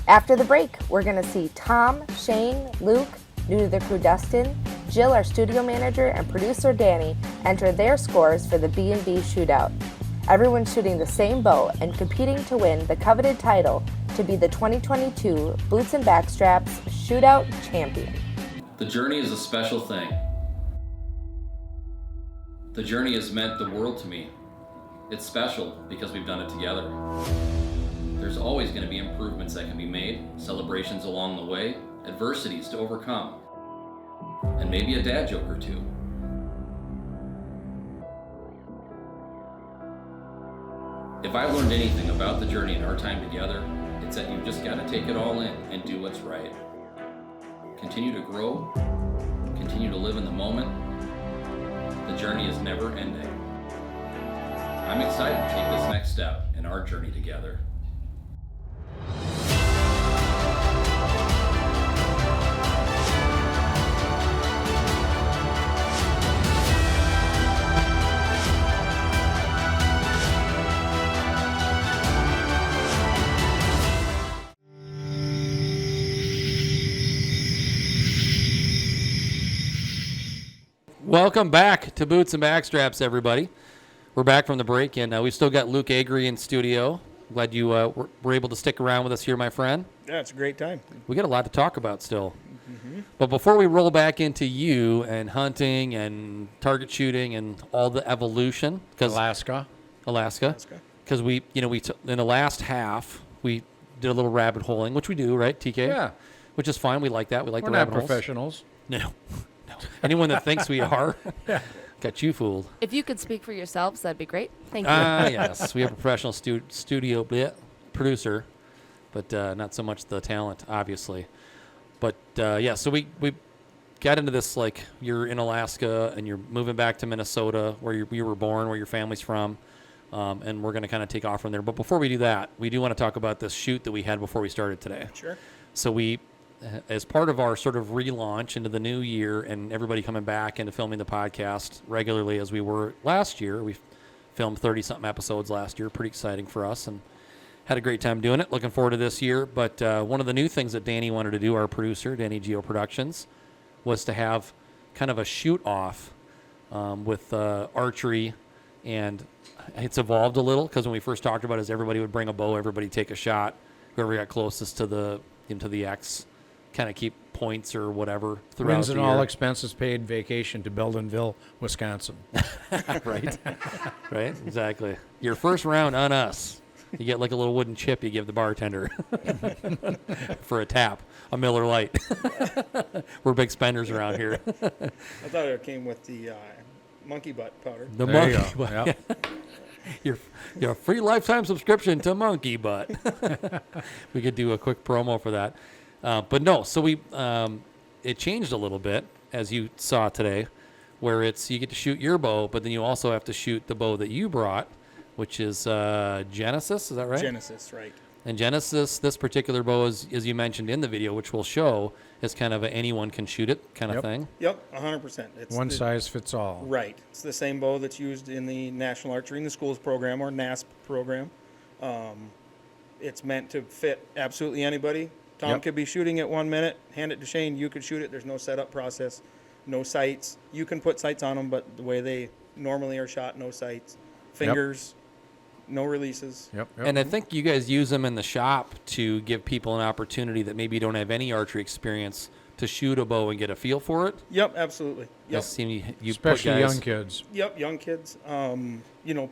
After the break, we're going to see Tom, Shayne, Luke, new to the crew Dustin, Jill, our studio manager, and producer Danie enter their scores for the B&B Shootout. Everyone's shooting the same bow and competing to win the coveted title to be the 2022 Boots and Backstraps Shootout Champion. The journey is a special thing. The journey has meant the world to me. It's special because we've done it together. There's always going to be improvements that can be made, celebrations along the way, adversities to overcome, and maybe a dad joke or two. If I learned anything about the journey and our time together, it's that you've just got to take it all in and do what's right. continue to grow, continue to live in the moment. The journey is never ending. I'm excited to take this next step in our journey together. Welcome back to Boots and Backstraps, everybody. We're back from the break, and we've still got Luke Agre in studio. Glad you were able to stick around with us here, my friend. Yeah, it's a great time. We got a lot to talk about still. But before we roll back into you and hunting and target shooting and all the evolution, because Alaska. because in the last half we did a little rabbit holing, which we do, right, TK? Yeah. Which is fine. We like that. We like We're the not rabbit holes. professionals. No. Anyone that thinks we are, got you fooled. If you could speak for yourselves, that'd be great. Thank you. Yes, we have a professional studio producer, but not so much the talent, obviously. But so we got into this, like, you're in Alaska and you're moving back to Minnesota, where you were born, where your family's from, and we're going to kind of take off from there. But before we do that, we do want to talk about this shoot that we had before we started today. Sure. So we, as part of our sort of relaunch into the new year and everybody coming back into filming the podcast regularly as we were last year, we filmed 30-something episodes last year. Pretty exciting for us and had a great time doing it. Looking forward to this year. But one of the new things that Danie wanted to do, our producer, Danie Geo Productions, was to have kind of a shoot-off with archery. And it's evolved a little because when we first talked about it, is everybody would bring a bow, everybody take a shot, whoever got closest to the X, kind of keep points or whatever throughout Wins the and year. all expenses paid vacation to Beldenville, Wisconsin. Right. Right, exactly. Your first round on us. You get like a little wooden chip you give the bartender for a tap, a Miller Lite. We're big spenders around here. I thought it came with the monkey butt powder. The There you monkey go. butt. Yep. Your free lifetime subscription to Monkey Butt. We could do a quick promo for that. But no, so we it changed a little bit, as you saw today, where it's you get to shoot your bow, but then you also have to shoot the bow that you brought, which is Genesis, is that right? Genesis, right. And Genesis, this particular bow, is, as you mentioned in the video, which we'll show, is kind of a anyone can shoot it kind of Yep. thing. Yep, 100%. It's One size fits all. Right. It's the same bow that's used in the National Archery in the Schools program, or NASP program. It's meant to fit absolutely anybody. Tom Yep. could be shooting it 1 minute, hand it to Shayne, you could shoot it. There's no setup process, no sights. You can put sights on them, but the way they normally are shot, no sights. Fingers, no releases. Yep. And I think you guys use them in the shop to give people an opportunity that maybe don't have any archery experience to shoot a bow and get a feel for it. Yep, absolutely. Yep. I've seen you especially put guys, young kids. Yep, young kids.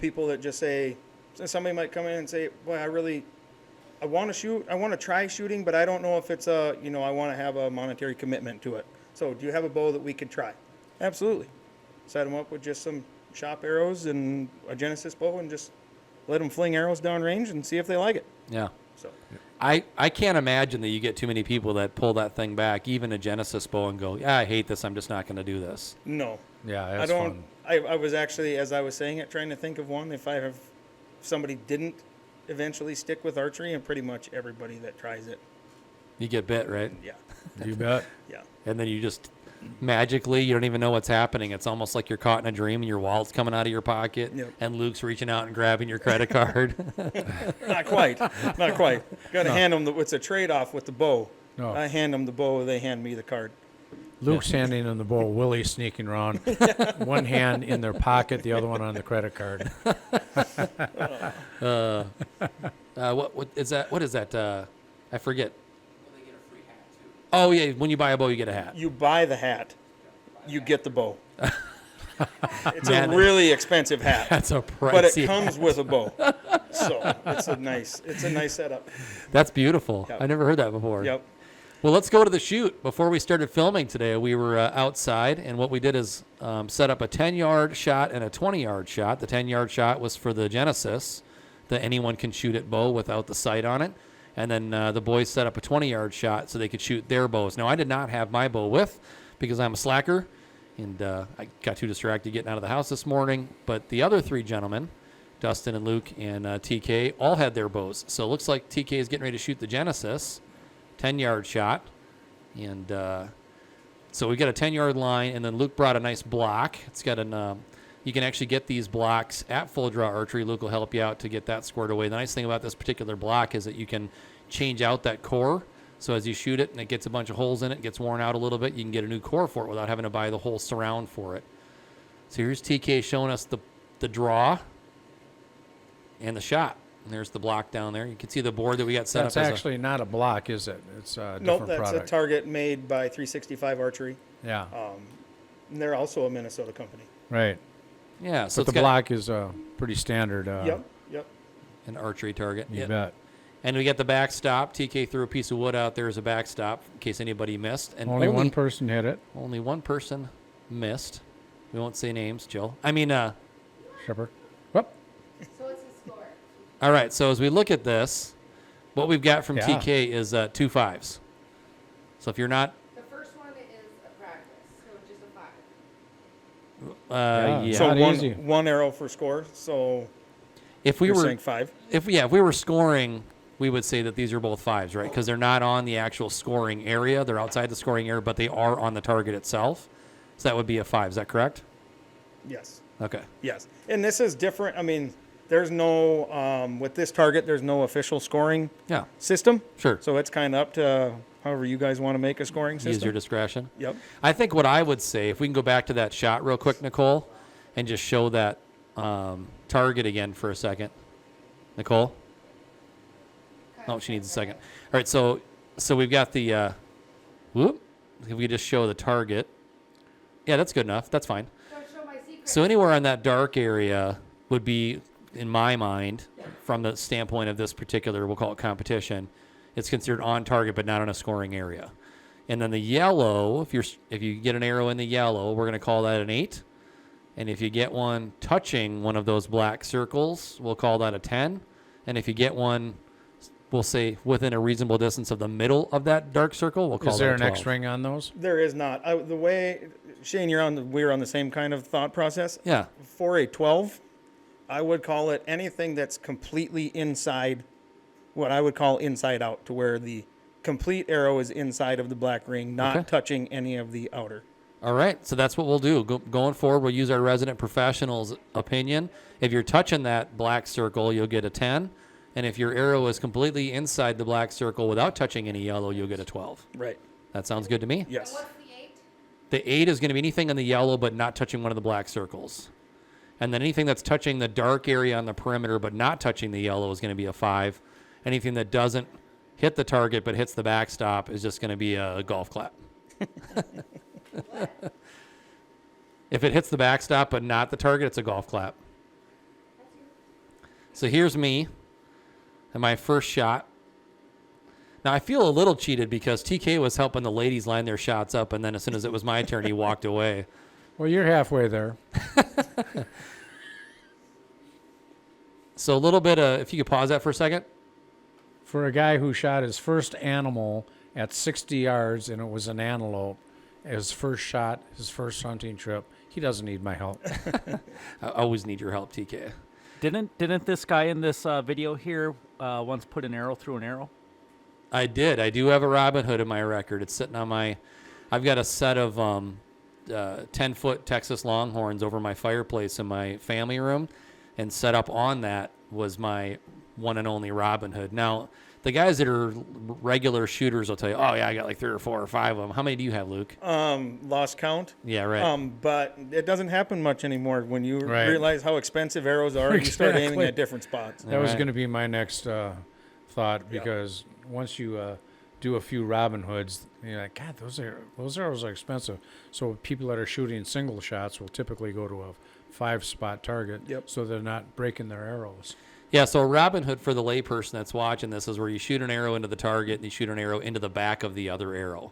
People that just say, somebody might come in and say, boy, I want to shoot, I want to try shooting, but I don't know if it's I want to have a monetary commitment to it. So do you have a bow that we could try? Absolutely. Set them up with just some shop arrows and a Genesis bow and just let them fling arrows down range and see if they like it. Yeah. So I can't imagine that you get too many people that pull that thing back, even a Genesis bow, and go, yeah, I hate this. I'm just not going to do this. no. Yeah, that's fun. I was actually, as I was saying it, trying to think of one. If somebody didn't eventually stick with archery, and pretty much everybody that tries it. You get bit, right? Yeah. You bet. Yeah. And then you just magically, you don't even know what's happening. It's almost like you're caught in a dream and your wallet's coming out of your pocket Yep. and Luke's reaching out and grabbing your credit card. Not quite. Not quite. Got to hand them it's a trade-off with the bow. No. I hand them the bow, they hand me the card. Luke's handing in the bowl. Willie's sneaking around. One hand in their pocket, the other one on the credit card. What is that? What is that? I forget. Oh, yeah. When you buy a bow, you get a hat. You buy the hat, you get the bow. It's Man, a really expensive hat, That's a pricey but it hat. comes with a bow. So it's a nice setup. That's beautiful. Yep. I never heard that before. Yep. Well, let's go to the shoot. Before we started filming today, we were outside, and what we did is set up a 10-yard shot and a 20-yard shot. The 10-yard shot was for the Genesis, the anyone can shoot it bow without the sight on it. And then the boys set up a 20-yard shot so they could shoot their bows. Now, I did not have my bow with because I'm a slacker, and I got too distracted getting out of the house this morning. But the other 3 gentlemen, Dustin and Luke and TK, all had their bows. So it looks like TK is getting ready to shoot the Genesis, 10-yard shot. And so we got a 10-yard line, and then Luke brought a nice block. It's got an you can actually get these blocks at Full Draw Archery. Luke will help you out to get that squared away. The nice thing about this particular block is that you can change out that core. So as you shoot it and it gets a bunch of holes in it, gets worn out a little bit, you can get a new core for it without having to buy the whole surround for it. So here's TK showing us the draw and the shot. And there's the block down there. You can see the board that we got set That's up. That's actually not a block, is it? It's a different Nope, that's product. a target made by 365 Archery. Yeah. And they're also a Minnesota company. Right. Yeah, so But it's the got block is pretty standard. Yep. an archery target. You Yep. bet. And we got the backstop. TK threw a piece of wood out there as a backstop in case anybody missed. And Only one person hit it. Only one person missed. We won't say names, Jill. Shepherd. Whoop. All right, so as we look at this, what we've got from Yeah. TK is 2 5s. So if you're not... The first one is a practice, so just a 5. Yeah. yeah. So Not easy. one arrow for score. So If we you're were saying 5. if we were scoring, we would say that these are both 5s, right? Because they're not on the actual scoring area. They're outside the scoring area, but they are on the target itself. So that would be a 5. Is that correct? Yes. Okay. Yes. And this is different. I mean, there's no with this target. There's no official scoring Yeah. system. Sure. So it's kind of up to however you guys want to make a scoring system. Use your discretion. Yep. I think what I would say, if we can go back to that shot real quick, Nicole, and just show that target again for a second. Nicole? Oh, she needs a second. All right, so we've got the, whoop. If we just show the target. Yeah, that's good enough. That's fine. Don't show my secret. So anywhere in that dark area would be, in my mind, from the standpoint of this particular, we'll call it competition, it's considered on target but not in a scoring area. And then the yellow, if you get an arrow in the yellow, we're going to call that an 8. And if you get one touching one of those black circles, we'll call that a 10. And if you get one, we'll say within a reasonable distance of the middle of that dark circle, we'll call Is that there a an 12. X ring on those? There is not. The way Shane, we're on the same kind of thought process. Yeah. For a 12, I would call it anything that's completely inside, what I would call inside out, to where the complete arrow is inside of the black ring, not Okay. touching any of the outer. All right, so that's what we'll do. Going forward, we'll use our resident professional's opinion. If you're touching that black circle, you'll get a 10. And if your arrow is completely inside the black circle without touching any yellow, you'll get a 12. Right. That sounds good to me. Yes. What's the 8? The 8 is going to be anything in the yellow but not touching one of the black circles. And then anything that's touching the dark area on the perimeter but not touching the yellow is going to be a 5. Anything that doesn't hit the target but hits the backstop is just going to be a golf clap. If it hits the backstop but not the target, it's a golf clap. So here's me and my first shot. Now, I feel a little cheated because TK was helping the ladies line their shots up, and then as soon as it was my turn, he walked away. Well, you're halfway there. So a little bit of, if you could pause that for a second. For a guy who shot his first animal at 60 yards and it was an antelope, his first shot, his first hunting trip, he doesn't need my help. I always need your help, TK. Didn't this guy in this video here once put an arrow through an arrow? I did. I do have a Robin Hood in my record. It's sitting on my, I've got a set of 10-foot Texas Longhorns over my fireplace in my family room, and set up on that was my one and only Robin Hood. Now, the guys that are regular shooters will tell you, oh, yeah, I got like 3 or 4 or 5 of them. How many do you have, Luke? Lost count. Yeah, right. But it doesn't happen much anymore. When you Right. realize how expensive arrows are, you start aiming Exactly. at different spots. That was Right. going to be my next thought, because once you do a few Robin Hoods, you're like, God, those arrows are expensive. So people that are shooting single shots will typically go to a 5-spot target, Yep. so they're not breaking their arrows. Yeah, so a Robin Hood for the layperson that's watching this is where you shoot an arrow into the target and you shoot an arrow into the back of the other arrow.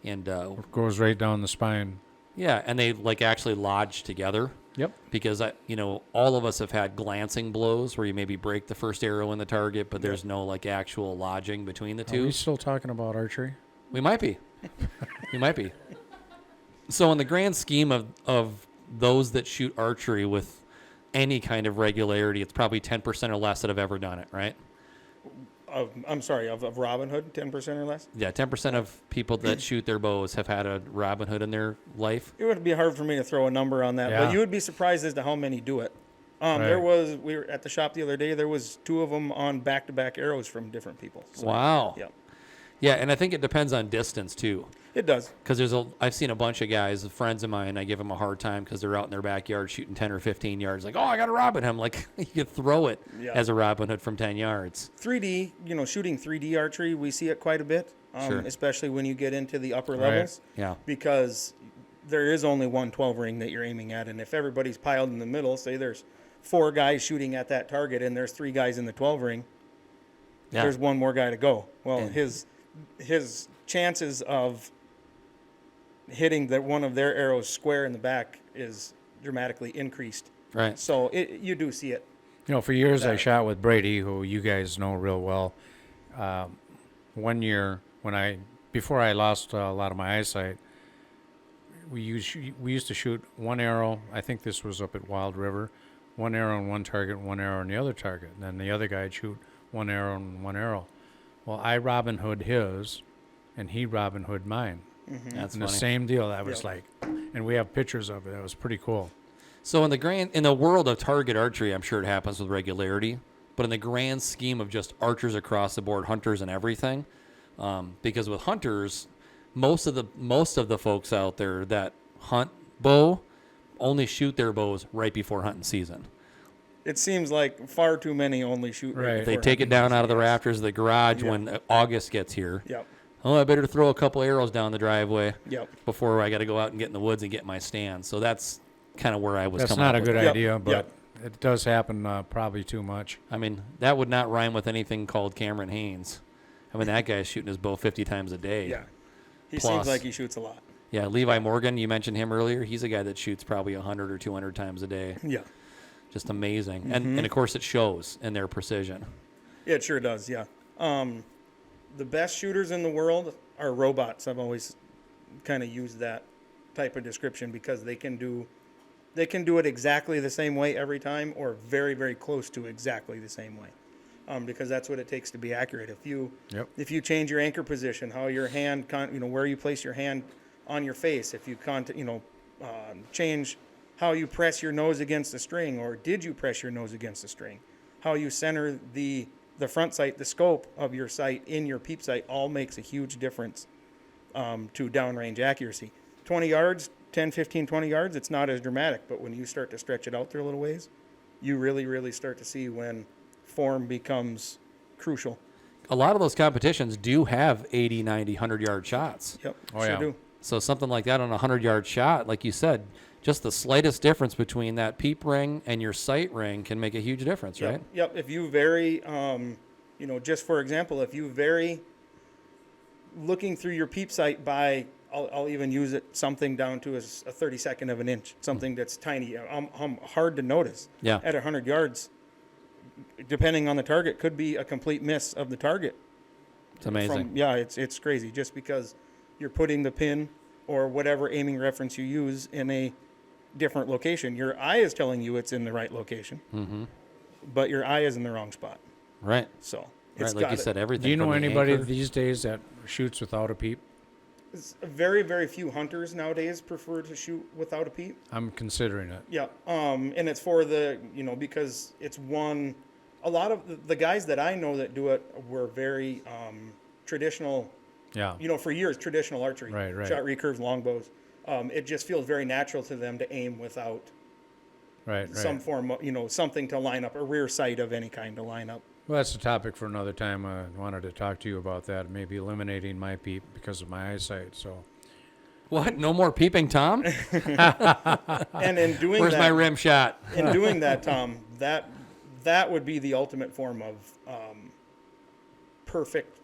And Goes right down the spine. yeah, and they like actually lodge together. Yep. Because all of us have had glancing blows where you maybe break the first arrow in the target, but there's no like actual lodging between the Are two. we still talking about archery? We might be. We might be. So in the grand scheme of those that shoot archery with any kind of regularity, it's probably 10% or less that have ever done it, right? I'm sorry, of Robin Hood, 10% or less? Yeah, 10% of people that shoot their bows have had a Robin Hood in their life. It would be hard for me to throw a number on that, Yeah. but you would be surprised as to how many do it. Right. We were at the shop the other day, there was 2 of them on back-to-back arrows from different people. So, Wow. yeah, Yeah, and I think it depends on distance too. it does. Because I've seen a bunch of guys, friends of mine, I give them a hard time because they're out in their backyard shooting 10 or 15 yards. Like, oh, I got a Robin Hood. I'm like, you could throw it Yeah. as a Robin Hood from 10 yards. 3D, shooting 3D archery, we see it quite a bit, Sure. especially when you get into the upper Right. levels. Yeah. Because there is only one 12 ring that you're aiming at, and if everybody's piled in the middle, say there's 4 guys shooting at that target and there's 3 guys in the 12 ring, Yeah. there's one more guy to go. Well, And- his chances of hitting one of their arrows square in the back is dramatically increased. Right. So you do see it. For years I shot with Brady, who you guys know real well. One year, before I lost a lot of my eyesight, we used to shoot one arrow. I think this was up at Wild River, one arrow on one target, one arrow on the other target. And then the other guy'd shoot one arrow and one arrow. Well, I Robin Hood his, and he Robin Hood mine. That's And funny. the same deal. That was Yep. like, and we have pictures of it. That was pretty cool. So in the world of target archery, I'm sure it happens with regularity, but in the grand scheme of just archers across the board, hunters and everything, because with hunters, most of the folks out there that hunt bow only shoot their bows right before hunting season. It seems like far too many only shoot. Right. They before take it hunting down out of the season. rafters of the garage Yeah. when August gets here. Yep. Oh, I better throw a couple arrows down the driveway Yep. before I got to go out and get in the woods and get my stand. So that's kind of where I was That's coming not a up good with. Yep. idea, but Yep. it does happen probably too much. I mean, that would not rhyme with anything called Cameron Haynes. I mean, that guy's shooting his bow 50 times a day. Yeah. He Plus- seems like he shoots a lot. Yeah, Levi Morgan, you mentioned him earlier. He's a guy that shoots probably 100 or 200 times a day. Yeah. Just amazing. Mm-hmm. And of course, it shows in their precision. It sure does. Yeah. The best shooters in the world are robots. I've always kind of used that type of description because they can do it exactly the same way every time, or very, very close to exactly the same way. Because that's what it takes to be accurate. Yep. If you change your anchor position, how your hand, where you place your hand on your face, if you change how you press your nose against the string, or did you press your nose against the string, how you center the front sight, the scope of your sight in your peep sight, all makes a huge difference to downrange accuracy. 20 yards, 10, 15, 20 yards, it's not as dramatic, but when you start to stretch it out there a little ways, you really, really start to see when form becomes crucial. A lot of those competitions do have 80, 90, 100-yard shots. Yep, Oh, sure yeah. do. So something like that on a 100-yard shot, like you said, just the slightest difference between that peep ring and your sight ring can make a huge difference, right? Yep. If you vary, just for example, if you vary looking through your peep sight by, I'll even use it something down to a 32nd of an inch, something that's tiny, hard to notice. Yeah. At 100 yards, depending on the target, could be a complete miss of the target. It's amazing. It's crazy just because you're putting the pin or whatever aiming reference you use in a different location. Your eye is telling you it's in the right location, but your eye is in the wrong spot. Right. So Right, like you said, everything. Do you know from the anybody anchor- these days that shoots without a peep? very, very few hunters nowadays prefer to shoot without a peep. I'm considering it. Yeah, and it's for the, because it's one, a lot of the guys that I know that do it were very traditional, Yeah. for years, traditional archery. Right. Shot recurves, longbows. It just feels very natural to them to aim without Right. some form of, something to line up, a rear sight of any kind to line up. Well, that's a topic for another time. I wanted to talk to you about that. Maybe eliminating my peep because of my eyesight. So. What? No more peeping, Tom? And in doing Where's that, my rim shot? in doing that, Tom, that would be the ultimate form of perfect,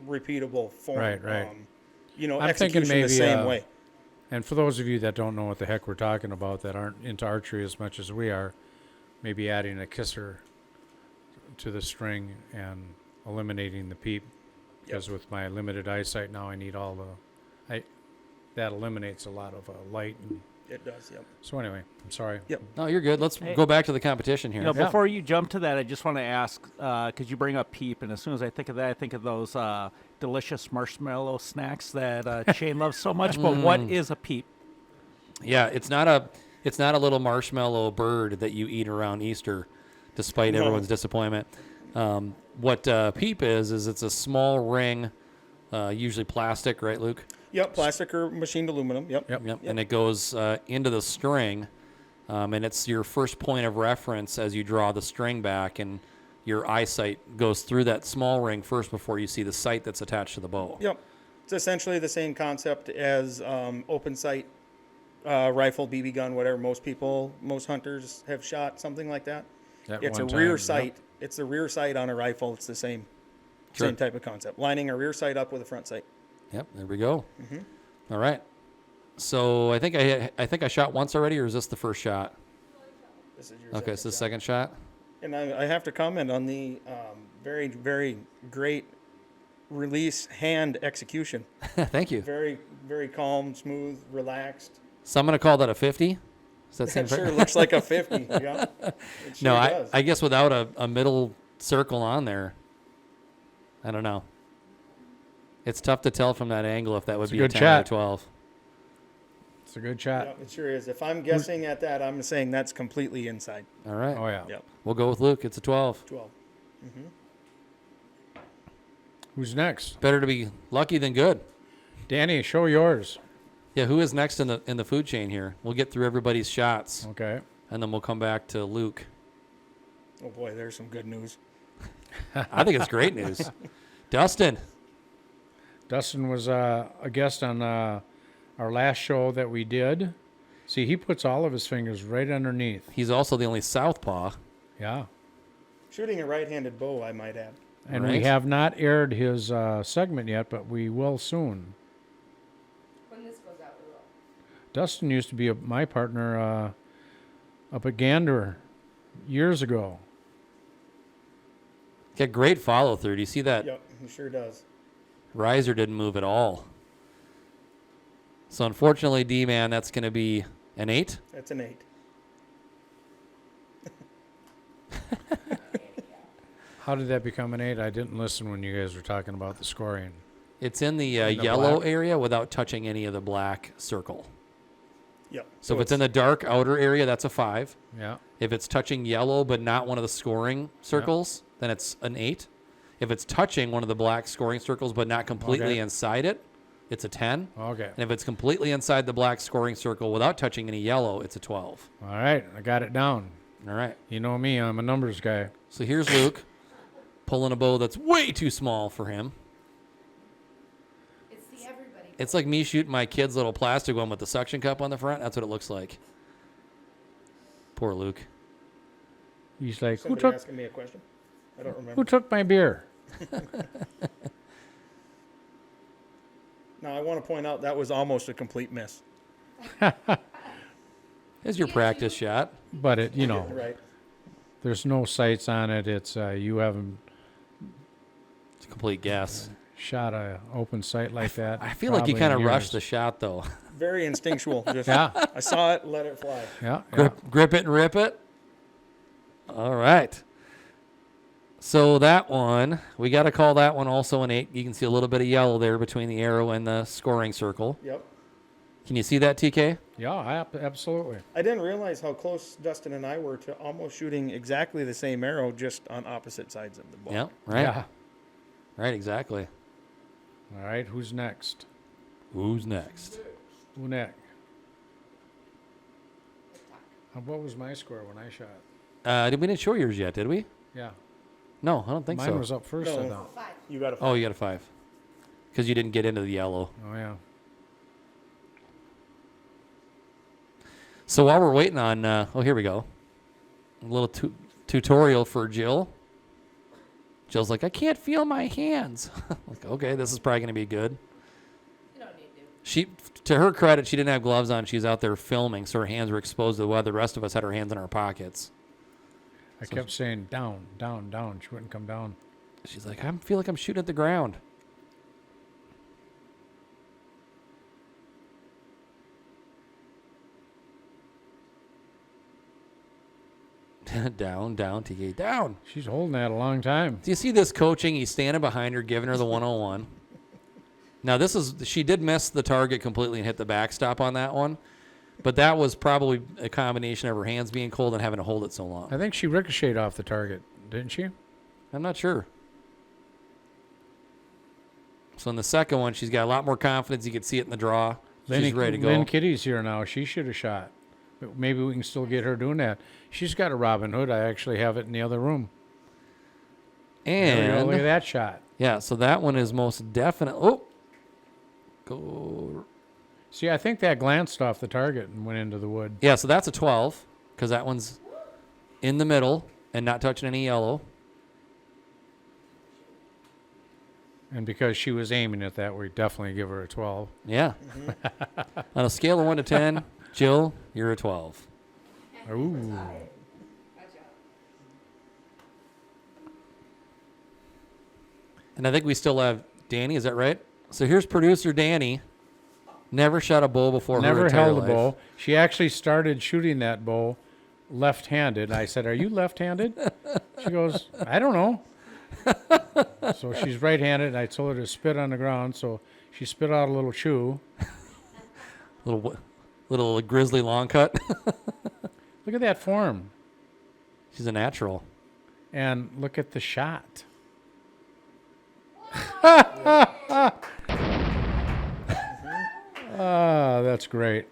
repeatable form. Right. I'm thinking execution maybe the same way. And for those of you that don't know what the heck we're talking about, that aren't into archery as much as we are, maybe adding a kisser to the string and eliminating the peep. Because with my limited eyesight now, I need all the... that eliminates a lot of light. And It does, yep. so anyway, I'm sorry. Yep. No, you're good. Let's go back to the competition here. You know, before you jump to that, I just want to ask, because you bring up peep, and as soon as I think of that, I think of those delicious marshmallow snacks that Shayne loves so much. But what is a peep? Yeah, it's not a little marshmallow bird that you eat around Easter, despite everyone's disappointment. What peep is it's a small ring, usually plastic, right, Luke? Yep, plastic or machined aluminum. Yep. And it goes into the string, and it's your first point of reference as you draw the string back, and your eyesight goes through that small ring first before you see the sight that's attached to the bow. Yep. It's essentially the same concept as open sight rifle, BB gun, whatever. Most hunters have shot something like that. It's a rear sight. Yep. It's the rear sight on a rifle. It's the same type of concept. Lining a rear sight up with a front sight. Yep, there we go. All right. So I think I shot once already, or is this the first shot? This is your okay, it's the second shot. And I have to comment on the very, very great release hand execution. Thank you. Very, very calm, smooth, relaxed. So I'm going to call that a 50. Does that seem It sure looks like a 50. Yeah. It sure no, does. I guess without a middle circle on there, I don't know. It's tough to tell from that angle if that would be a 10 or a 12. It's a good shot. Yeah, it sure is. If I'm guessing at that, I'm saying that's completely inside. All right. Oh, yeah. Yep. We'll go with Luke. It's a 12. 12. Who's next? Better to be lucky than good. Danie, show yours. Yeah, who is next in the food chain here? We'll get through everybody's shots. Okay. And then we'll come back to Luke. Oh, boy, there's some good news. I think it's great news. Dustin. Dustin was a guest on our last show that we did. See, he puts all of his fingers right underneath. He's also the only southpaw. Yeah. Shooting a right-handed bow, I might add. And we have not aired his segment yet, but we will soon. When this goes out, we will. Dustin used to be my partner up at Gander years ago. Got great follow through. Do you see that? Yep, he sure does. Riser didn't move at all. So unfortunately, D-Man, that's going to be an 8. That's an 8. How did that become an 8? I didn't listen when you guys were talking about the scoring. It's in the yellow area without touching any of the black circle. Yep. So if it's in the dark outer area, that's a 5. Yeah. If it's touching yellow but not one of the scoring circles, then it's an 8. If it's touching one of the black scoring circles but not completely inside it, it's a 10. Okay. And if it's completely inside the black scoring circle without touching any yellow, it's a 12. All right. I got it down. All right. You know me. I'm a numbers guy. So here's Luke pulling a bow that's way too small for him. It's the everybody. It's like me shooting my kid's little plastic one with the suction cup on the front. That's what it looks like. Poor Luke. He's like, Somebody asking me a question? I don't remember. who took my beer? Now, I want to point out that was almost a complete miss. Here's your practice shot. But it, you know, Right. there's no sights on it. It's you haven't It's a complete guess. shot a open sight like that. I feel like you probably kind of in rushed the years. shot, though. Very instinctual. Just, Yeah. I saw it, let it fly. Yeah. Grip it and rip it. All right. So that one, we got to call that one also an 8. You can see a little bit of yellow there between the arrow and the scoring circle. Yep. Can you see that, TK? Yeah, absolutely. I didn't realize how close Dustin and I were to almost shooting exactly the same arrow, just on opposite sides of the bow. Yeah, right. Yeah. Right, exactly. All right. Who's next? Who's next? Who next? What was my score when I shot? We didn't show yours yet, did we? Yeah. No, I don't think Mine so. was up first, I No. thought. You got a Oh, you got a 5. Because you didn't get into the yellow. Oh, yeah. So while we're waiting on, here we go. A little tutorial for Jill. Jill's like, I can't feel my hands. Like, okay, this is probably going to be good. You don't need to. To her credit, she didn't have gloves on. She was out there filming, so her hands were exposed to the weather. The rest of us had our hands in our pockets. I kept saying down, down, down. She wouldn't come down. She's like, I feel like I'm shooting at the ground. Down, TK, down. She's holding that a long time. Do you see this coaching? He's standing behind her, giving her the 101. Now, she did miss the target completely and hit the backstop on that one. But that was probably a combination of her hands being cold and having to hold it so long. I think she ricocheted off the target, didn't she? I'm not sure. So in the second one, she's got a lot more confidence. You can see it in the draw. She's ready to go. Lynn Kitty's here now. She should have shot. But maybe we can still get her doing that. She's got a Robin Hood. I actually have it in the other room. And look at that shot. Yeah, so that one is most definitely. Oh, go. See, I think that glanced off the target and went into the wood. Yeah, so that's a 12 because that one's in the middle and not touching any yellow. And because she was aiming at that, we definitely give her a 12. Yeah. On a scale of 1 to 10, Jill, you're a 12. Ooh. And I think we still have Danie, is that right? So here's producer Danie. Never shot a bow before. Never her held a life. bow. She actually started shooting that bow left-handed. I said, "Are you left-handed?" She goes, "I don't know." So she's right-handed. And I told her to spit on the ground, so she spit out a little chew. Little grizzly long cut. Look at that form. She's a natural. And look at the shot. That's great.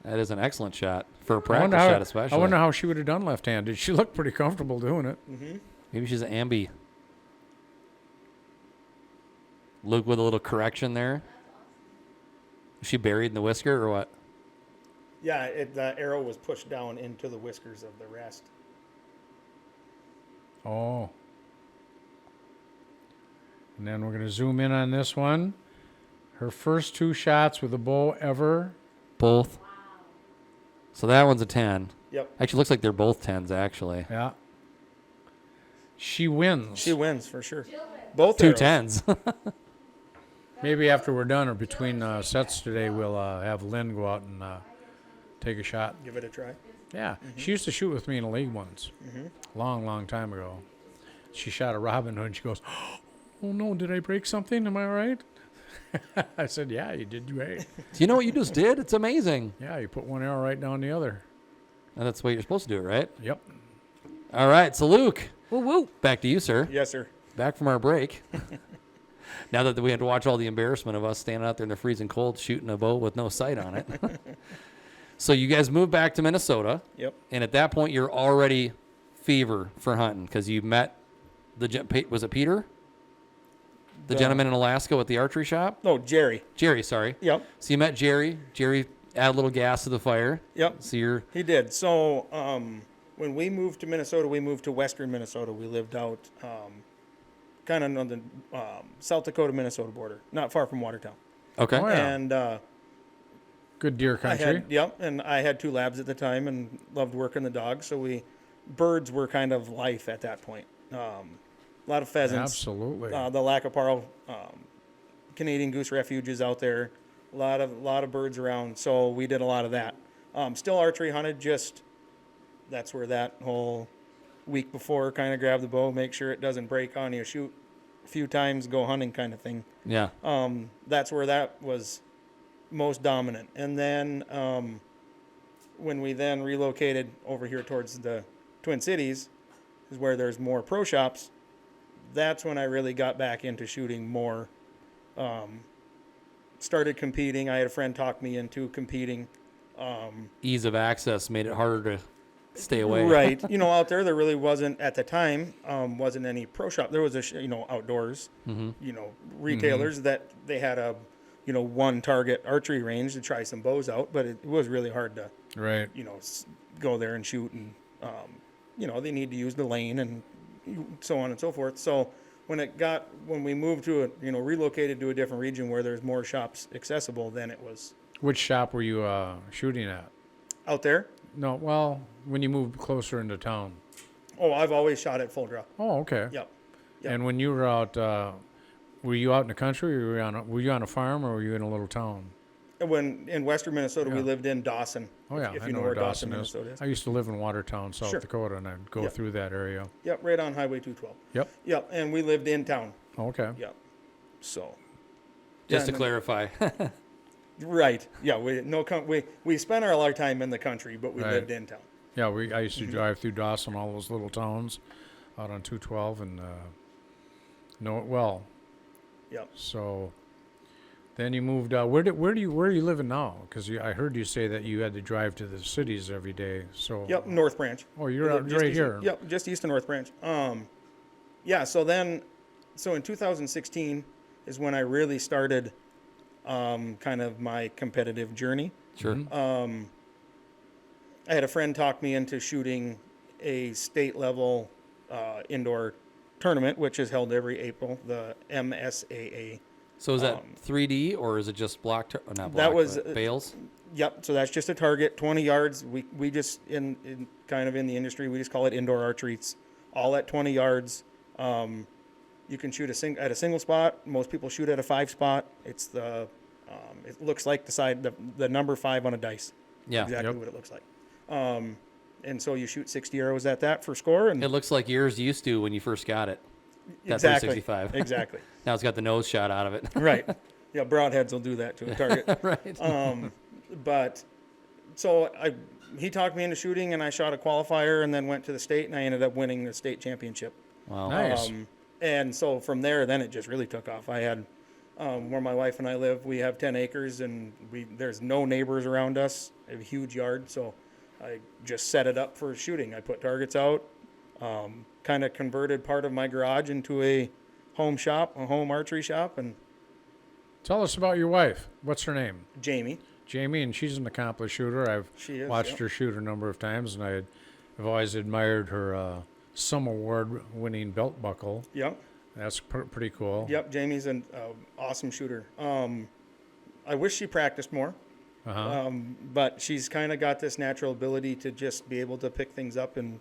That is an excellent shot for a practice shot, especially. I wonder how she would have done left-handed. She looked pretty comfortable doing it. Mm-hmm. Maybe she's an ambi. Luke with a little correction there. Is she buried in the whisker or what? Yeah, the arrow was pushed down into the whiskers of the rest. Oh. And then we're going to zoom in on this one. Her first 2 shots with a bow ever. Both. Wow. So that one's a 10. Yep. Actually, looks like they're both 10s, actually. Yeah. She wins. She wins, for sure. Both 2 arrows. 10s. Maybe after we're done or between sets today, we'll have Lynn go out and take a shot. Give it a try. Yeah. She used to shoot with me in a league once. Long, long time ago. She shot a Robin Hood and she goes, "Oh, no, did I break something? Am I all right?" I said, "Yeah, you did great." Do you know what you just did? It's amazing. Yeah, you put one arrow right down the other. And that's the way you're supposed to do it, right? Yep. All right, so Luke. Woo woo. Back to you, sir. Yes, sir. Back from our break. Now that we had to watch all the embarrassment of us standing out there in the freezing cold shooting a bow with no sight on it. So you guys moved back to Minnesota. Yep. And at that point, you're already fever for hunting because you met was it Peter? The gentleman in Alaska with the archery shop? No, Jerry. Jerry, sorry. Yep. So you met Jerry. Jerry added a little gas to the fire. Yep. So He did. So when we moved to Minnesota, we moved to western Minnesota. We lived out kind of on the South Dakota-Minnesota border, not far from Watertown. Okay. Oh, yeah. And Good deer country. and I had 2 labs at the time and loved working the dogs. So birds were kind of life at that point. A lot of pheasants. Absolutely. The Lacaparo Canadian goose refuges out there. A lot of birds around. So we did a lot of that. Still archery hunted. Just that's where that whole week before kind of grab the bow, make sure it doesn't break on you, shoot a few times, go hunting kind of thing. Yeah. That's where that was most dominant. And then when we then relocated over here towards the Twin Cities, is where there's more pro shops. That's when I really got back into shooting more. Started competing. I had a friend talk me into competing. Ease of access made it harder to stay away. Right. Out there really wasn't, at the time, wasn't any pro shop. There was outdoors, retailers that they had a, one target archery range to try some bows out, but it was really hard to, Right. go there and shoot. And, they need to use the lane and so on and so forth. So when we moved to relocated to a different region where there's more shops accessible, then it was Which shop were you shooting at? out there. No, well, when you moved closer into town. Oh, I've always shot at full draw. Oh, okay. Yep. And when you were out, were you out in the country, or were you on a farm, or were you in a little town? When in western Minnesota, we Yeah. lived in Dawson. Oh, yeah, if I you know where Dawson, Minnesota is. I used to live in Watertown, South Sure. Dakota, and I'd go Yep. through that area. Yep, right on Highway 212. Yep. Yep, and we lived in town. Okay. Yep. So. Just to Yeah, clarify. Right. Yeah. We spent our time in the country, but we Right. lived in town. Yeah, I used to drive through Dawson, all those little towns, out on 212, and know it well. Yep. So then you moved. Where are you living now? Because I heard you say that you had to drive to the cities every day. So. Yep. North Branch. Oh, you're out Just right east- here. Yep. Just east of North Branch. Yeah. So in 2016 is when I really started, kind of my competitive journey. Sure. I had a friend talk me into shooting a state level indoor tournament, which is held every April, the MSAA. So is that 3D or is it just block? Not block. That was but bales. Yep. So that's just a target, 20 yards. We just in kind of in the industry, we just call it indoor archery. It's all at 20 yards. You can shoot at a single spot. Most people shoot at a 5 spot. It's it looks like the number 5 on a dice. Yeah. Exactly Yep. what it looks like. And so you shoot 60 arrows at that for score. And It looks like yours used to when you first got it. That exactly. 365. Exactly. Now it's got the nose shot out of it. Right. Yeah, broadheads will do that to a target. Right. But so he talked me into shooting, and I shot a qualifier, and then went to the state, and I ended up winning the state championship. Wow. Nice. And so from there, then it just really took off. I had where my wife and I live, we have 10 acres, and there's no neighbors around us. I have a huge yard, so I just set it up for shooting. I put targets out, kind of converted part of my garage into a home archery shop, and Tell us about your wife. What's her name? Jamie. Jamie, and she's an accomplished shooter. She is, watched yep. her shoot a number of times, and I've always admired her some award-winning belt buckle. Yep. That's pretty cool. Yep, Jamie's an awesome shooter. I wish she practiced more, Uh-huh. but she's kind of got this natural ability to just be able to pick things up and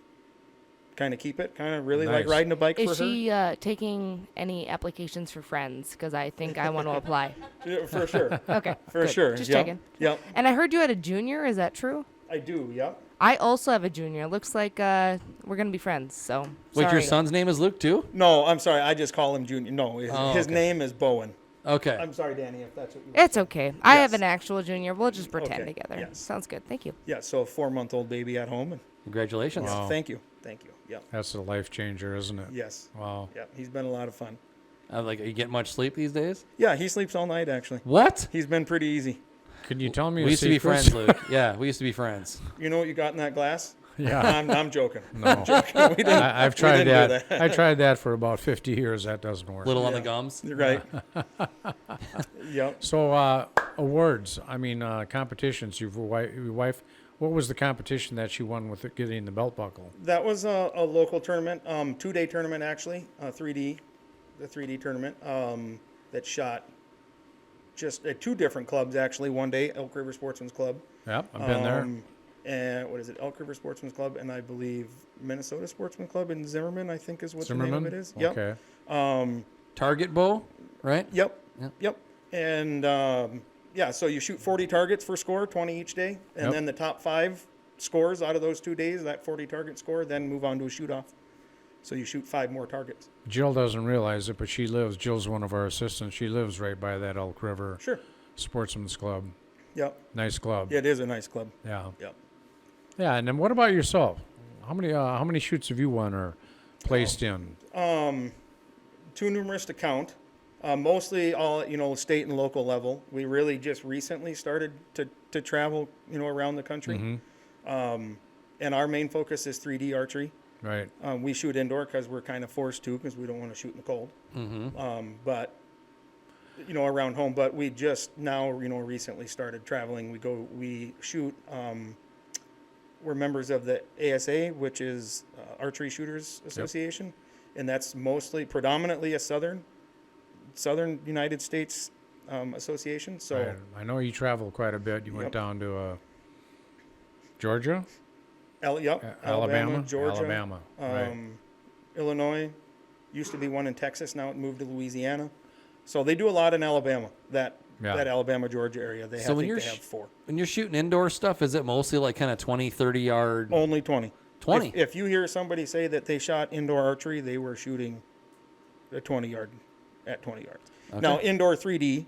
kind of keep it. Kind of really like Nice. riding a bike Is for she taking any applications for friends? Because I think I want to apply. her. Yeah, for sure. Okay. For good. sure. Just yep. checking. Yep, And I heard you had a junior. Is that true? I do. Yep. I also have a junior. Looks like we're going to be friends. So, Wait, your sorry. son's name is Luke too? No, I'm sorry. I just call him Junior. No, his okay. name is Bowen. Okay. I'm sorry, Danie, if that's what you. It's okay. I have Yes. an actual junior. We'll just pretend Okay, together. yes. Sounds good. Thank you. Yeah. So a 4-month-old baby at home, and Congratulations. Wow. thank you. Thank you. Yep. That's a life changer, isn't it? Yes. Wow. Yep. He's been a lot of fun. Are you getting much sleep these days? Yeah, he sleeps all night actually. What? He's been pretty easy. Can you tell me We a used to be secret? friends, Luke. Yeah, we used to be friends. You know what you got in that glass? Yeah. I'm joking. No. We didn't, I've tried we didn't that. do I tried that for about 50 years. That doesn't work. Little on the Yeah. gums. Right. Yep. So awards. I mean, competitions. Your wife. What was the competition that she won with getting the belt buckle? That was a local tournament, 2-day tournament actually, 3D, the 3D tournament that shot just at 2 different clubs actually. One day, Elk River Sportsman's Club. Yep, I've been there. And what is it? Elk River Sportsman's Club, and I believe Minnesota Sportsman Club in Zimmerman, I think is what the name Zimmerman? of it is. Yep. Okay. Target bow, right? Yep. Yep. Yep. And yeah, so you shoot 40 targets for score, 20 each day, and Yep. then the top 5 scores out of those 2 days, that 40 target score, then move on to a shoot off. So you shoot 5 more targets. Jill doesn't realize it, but Jill's one of our assistants. She lives right by that Elk River Sure. Sportsman's Club. Yep. Nice club. Yeah, it is a nice club. Yeah. Yep. Yeah, and then what about yourself? How many shoots have you won or placed in? Too numerous to count. Mostly all, state and local level. We really just recently started to travel, around the country. And our main focus is 3D archery. Right. We shoot indoor because we're kind of forced to because we don't want to shoot in the cold. But, around home. But we just now, recently started traveling. We shoot, we're members of the ASA, which is Archery Shooters Association. and that's predominantly a southern United States association. So I know you travel quite a bit. You went down to Georgia? Alabama, Georgia, Alabama, right. Illinois. Used to be one in Texas. Now it moved to Louisiana. So they do a lot in Alabama. That Alabama, Georgia area. They have 4. When you're shooting indoor stuff, is it mostly like kind of 20, 30 yard? Only 20. 20. If you hear somebody say that they shot indoor archery, they were shooting a 20 yard at 20 yards. Okay. Now indoor 3D,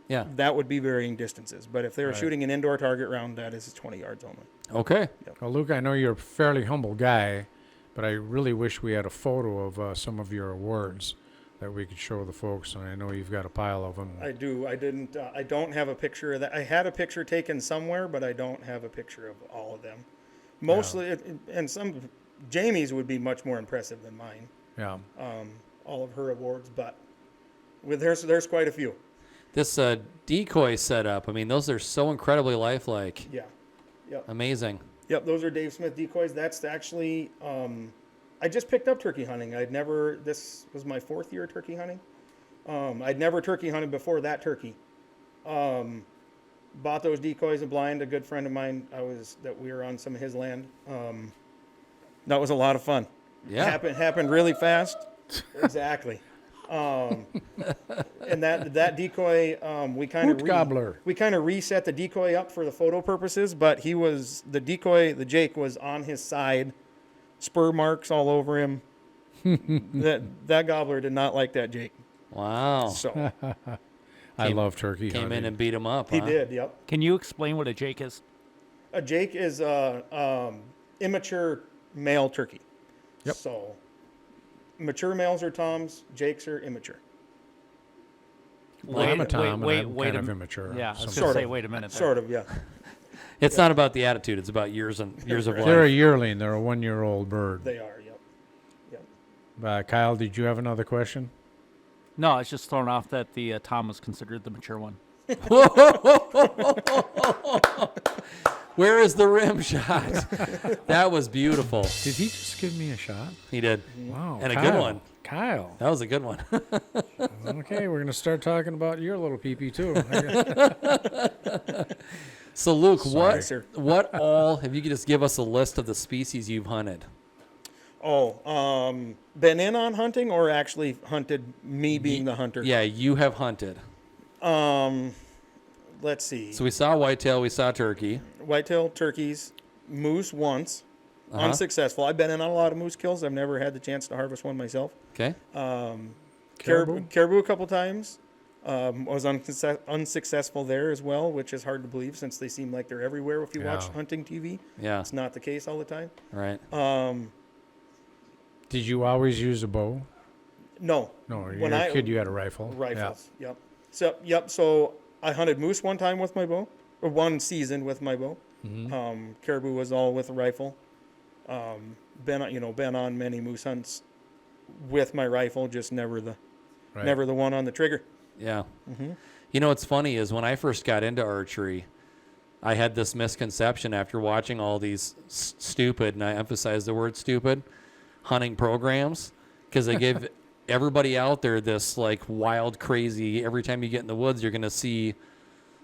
Yeah. that would be varying distances. But if they were Right. shooting an indoor target round, that is 20 yards only. Okay. Well, Luke, I know you're a fairly humble guy, but I really wish we had a photo of some of your awards that we could show the folks, and I know you've got a pile of them. I do. I didn't. I don't have a picture of that. I had a picture taken somewhere, but I don't have a picture of all of them. Mostly, and some Jamie's would be much more impressive than mine. Yeah. All of her awards, but there's quite a few. This decoy setup, I mean, those are so incredibly lifelike. Yeah. Yep. Amazing. Yep. Those are Dave Smith decoys. That's actually. I just picked up turkey hunting. This was my 4th year turkey hunting. I'd never turkey hunted before that turkey. Bought those decoys a blind. A good friend of mine, we were on some of his land. That was a lot of fun. Yeah. Happened really fast. Exactly. And that decoy, we kind of reset the decoy up for the photo purposes, but the Jake was on his side. Spur marks all over him. that gobbler did not like that Jake. Wow. So I love turkey Came hunting. in and beat him up. he huh? did. Yep. Can you explain what a Jake is? A Jake is immature male turkey. Yep. So mature males are toms. Jakes are immature. Well, I'm a tom, wait, and I'm wait kind a of m- immature. Yeah, I was so- going to Sort say, of. wait a minute. there. Sort of. Yeah. It's not about the attitude. It's about years of They're a life. yearling. They're a 1-year-old bird. They are. Yep. Kyle, did you have another question? No, I was just thrown off that the Tom was considered the mature one. Where is the rim shot? That was beautiful. Did he just give me a shot? He did. Wow. And a Kyle. good one. Kyle. That was a good one. Okay, we're going to start talking about your little pee-pee, too. So, Luke, Sorry, sir. what all, if you could just give us a list of the species you've hunted? Been in on hunting or actually hunted, me being the hunter? Yeah, you have hunted. Let's see. So we saw whitetail, we saw turkey. Whitetail, turkeys, moose once. Unsuccessful. I've been in on a lot of moose kills. I've never had the chance to harvest one myself. Okay. Caribou a couple times. Was unsuccessful there as well, which is hard to believe since they seem like they're everywhere if you watch hunting TV. Yeah. It's not the case all the time. Right. Did you always use a bow? No. No, when you were a kid, you had a rifle. Rifles. Yep. So I hunted moose one time with my bow, or one season with my bow. Mm-hmm. Caribou was all with a rifle. Been on many moose hunts with my rifle, just never the one on the trigger. Yeah. Mm-hmm. You know what's funny is when I first got into archery, I had this misconception after watching all these stupid, and I emphasize the word stupid, hunting programs, because they give everybody out there this like wild, crazy, every time you get in the woods, you're going to see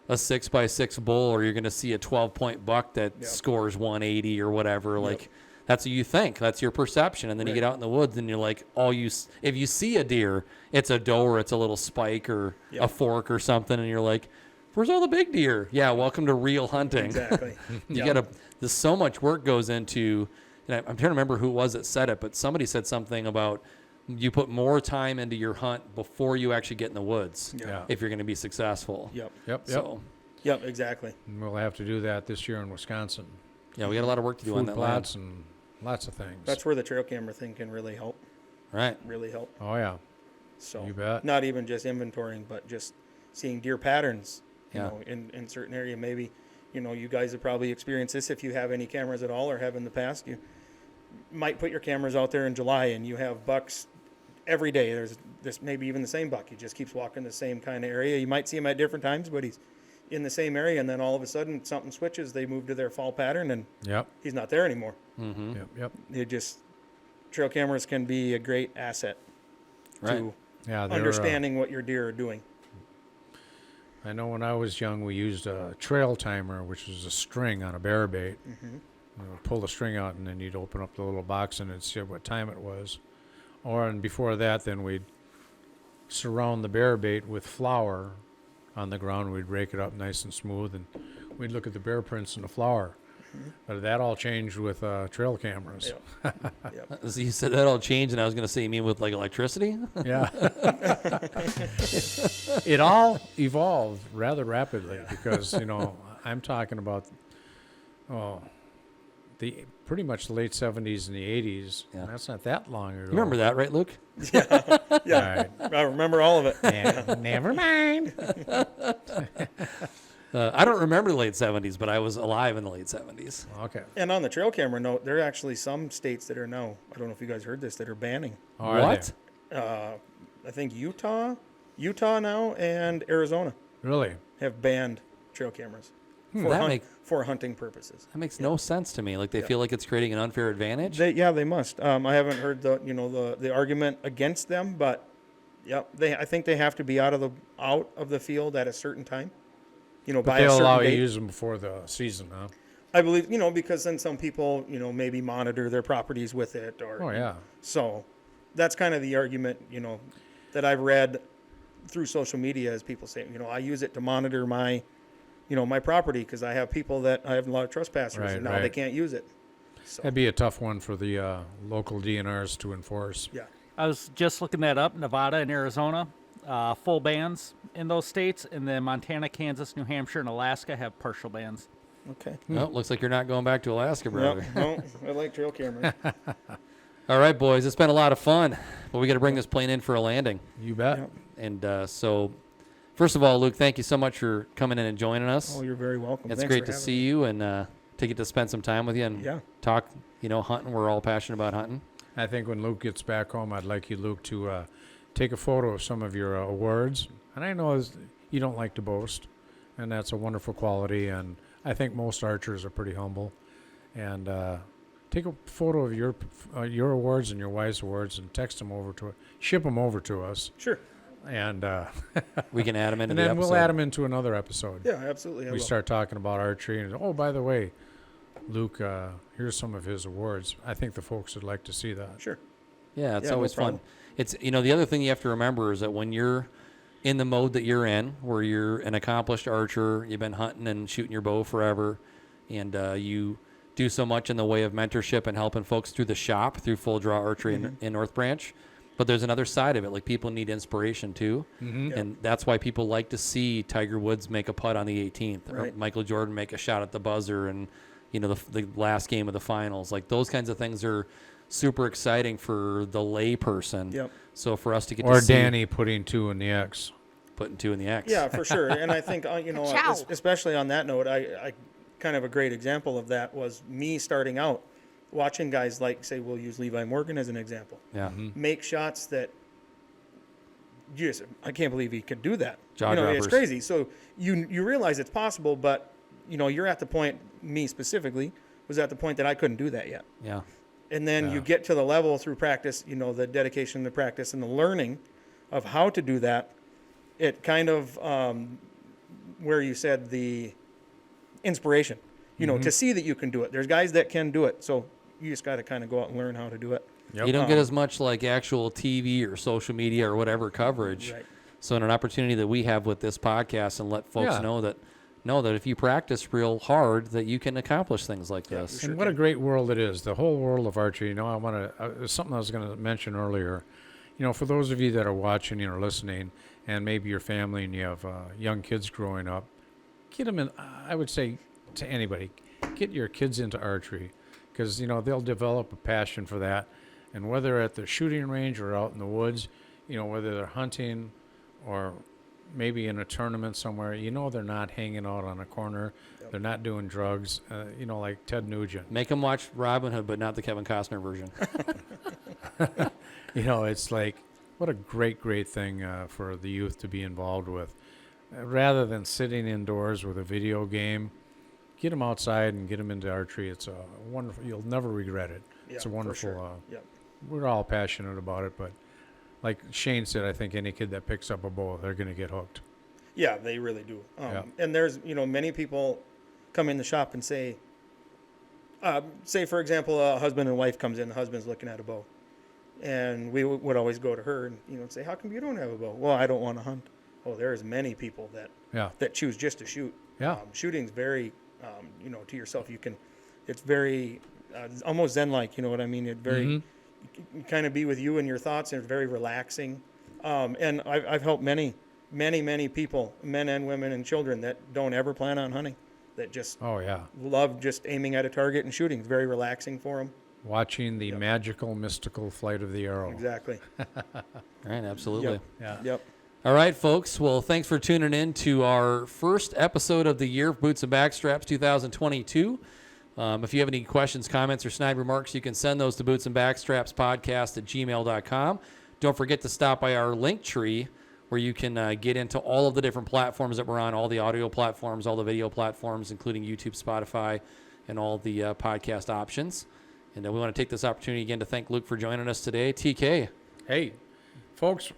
a 6x6 bull, or you're going to see a 12-point buck that scores 180 or whatever. Like, that's what you think. That's your perception. And then you get out in the woods and you're like, if you see a deer, it's a doe or it's a little spike or a fork or something. And you're like, where's all the big deer? Yeah. Welcome to real hunting. Exactly. There's so much work goes into, and I'm trying to remember who it was that said it, but somebody said something about you put more time into your hunt before you actually get in the woods. If you're going to be successful. Yep. Exactly. And we'll have to do that this year in Wisconsin. Yeah. We got a lot of work to do on that plots land. and lots of things. That's where the trail camera thing can really help. Right. Really help. Oh, yeah. So You bet. Not even just inventorying, but just seeing deer patterns, you Yeah. know, in certain area. Maybe, you guys have probably experienced this if you have any cameras at all or have in the past. You might put your cameras out there in July and you have bucks every day. There's this maybe even the same buck. He just keeps walking the same kind of area. You might see him at different times, but he's in the same area, and then all of a sudden something switches. They move to their fall pattern, and he's not there anymore. Mm-hmm. Yep. They just trail cameras can be a great asset to Yeah, they're, understanding what your deer are doing. I know when I was young, we used a trail timer, which was a string on a bear bait. Pull the string out, and then you'd open up the little box and it'd see what time it was. And before that, then we'd surround the bear bait with flour on the ground. We'd rake it up nice and smooth, and we'd look at the bear prints in the flour. But that all changed with trail cameras. So you said that all changed, and I was going to say, you mean with like electricity? Yeah. It all evolved rather rapidly because, I'm talking about, the pretty much the late 70s and the 80s. Yeah. That's not that long ago. You remember that, right, Luke? Yeah, I remember all of it. Never mind. I don't remember the late 70s, but I was alive in the late 70s. Okay. And on the trail camera note, there are actually some states that are now, I don't know if you guys heard this, that are banning. What? I think Utah now, and Arizona Really? have banned trail cameras for hunting purposes. That makes no sense to me. Like they feel like it's creating an unfair advantage. They must. I haven't heard the argument against them, but I think they have to be out of the field at a certain time. But by they'll a certain allow you date. to use them before the season, huh? I believe, because then some people, maybe monitor their properties with it, or Oh, yeah. So that's kind of the argument, that I've read through social media, as people say, I use it to monitor my, my property because I have people that I have a lot of trespassers, and now they can't use it. So, That'd be a tough one for the local DNRs to enforce. yeah. I was just looking that up. Nevada and Arizona, full bans in those states, and then Montana, Kansas, New Hampshire, and Alaska have partial bans. Okay. No, looks like you're not going back to Alaska, brother. No, I like trail cameras. All right, boys, it's been a lot of fun, but we got to bring this plane in for a landing. You bet. Yep. And so, first of all, Luke, thank you so much for coming in and joining us. Oh, you're very welcome. It's Thanks great for to having see me. you and to get to spend some time with you and talk, hunting. We're all passionate about hunting. I think when Luke gets back home, I'd like you, Luke, to take a photo of some of your awards. And I know you don't like to boast, and that's a wonderful quality. And I think most archers are pretty humble. And take a photo of your awards and your wife's awards and ship them over to us. Sure. And we can add them into and the then episode. we'll add them into another episode. Yeah, absolutely. We start talking about archery, and oh, by the way, Luke, here's some of his awards. I think the folks would like to see that. Sure. Yeah, it's Yeah, no always fun. problem. It's the other thing you have to remember is that when you're in the mode that you're in, where you're an accomplished archer, you've been hunting and shooting your bow forever, and you do so much in the way of mentorship and helping folks through the shop, through Full Draw Archery in North Branch. But there's another side of it. Like, people need inspiration too. And that's why people like to see Tiger Woods make a putt on the 18th, or Right. Michael Jordan make a shot at the buzzer, and the last game of the finals. Like, those kinds of things are super exciting for the lay person. Yep. So for us to get Or to see Danie putting 2 in the X. putting 2 in the X. Yeah, for sure. And I think, especially on that note, I kind of a great example of that was me starting out, watching guys like, say, we'll use Levi Morgan as an example, Yeah. make shots that, I can't believe he could do that. Jaw It's droppers. crazy. So you realize it's possible, but, you're at the point, me specifically, was at the point that I couldn't do that yet. Yeah. And then you get to the level through practice, the dedication, the practice, and the learning of how to do that. It kind of, where you said the inspiration, to see that you can do it. There's guys that can do it. So you just got to kind of go out and learn how to do it. Yep. You don't get as much like actual TV or social media or whatever coverage. Right. So in an opportunity that we have with this podcast and let folks know that if you practice real hard, that you can accomplish things like this. And what a great world it is, the whole world of archery. I want to, something I was going to mention earlier, for those of you that are watching or listening, and maybe your family and you have young kids growing up, get them in, I would say to anybody, get your kids into archery, because, they'll develop a passion for that. And whether at the shooting range or out in the woods, whether they're hunting or maybe in a tournament somewhere, they're not hanging out on a corner. Yep. They're not doing drugs, like Ted Nugent. Make them watch Robin Hood, but not the Kevin Costner version. It's like, what a great, great thing for the youth to be involved with. Rather than sitting indoors with a video game, get them outside and get them into archery. It's a wonderful, you'll never regret it. Yeah, it's a wonderful, for sure. we're all passionate about it, but like Shayne said, I think any kid that picks up a bow, they're going to get hooked. Yeah, they really do. Yeah. And there's, many people come in the shop and say, for example, a husband and wife comes in, the husband's looking at a bow. And we would always go to her and, say, how come you don't have a bow? Well, I don't want to hunt. Oh, there's many people that choose just to shoot. Yeah. Shooting's very, to yourself, it's very, almost zen-like, you know what I mean? It very, you kind of be with you and your thoughts, and it's very relaxing. And I've helped many people, men and women and children, that don't ever plan on hunting, that just love just aiming at a target and shooting. It's very relaxing for them. Watching the magical, mystical flight of the arrow. Exactly. Right, absolutely. Yep. Yeah. Yep. All right, folks. Well, thanks for tuning in to our first episode of the year, Boots and Backstraps 2022. If you have any questions, comments, or snide remarks, you can send those to bootsandbackstrapspodcast@gmail.com. Don't forget to stop by our link tree, where you can get into all of the different platforms that we're on, all the audio platforms, all the video platforms, including YouTube, Spotify, and all the podcast options. And we want to take this opportunity again to thank Luke for joining us today. TK. Hey, folks,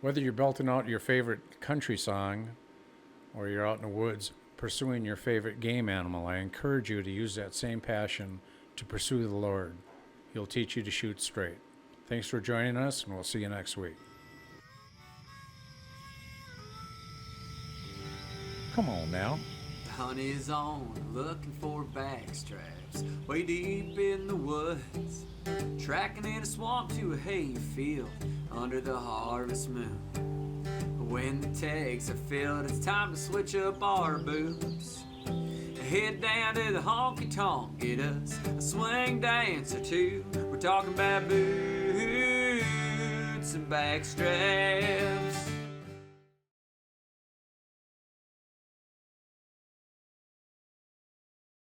whether you're belting out your favorite country song or you're out in the woods pursuing your favorite game animal, I encourage you to use that same passion to pursue the Lord. He'll teach you to shoot straight. Thanks for joining us, and we'll see you next week. Come on now. The hunt is on, looking for backstraps, way deep in the woods, tracking in a swamp to a hay field under the harvest moon. When the tags are filled, it's time to switch up our boots. Head down to the honky tonk, get us a swing dance or two. We're talking about boots and backstraps.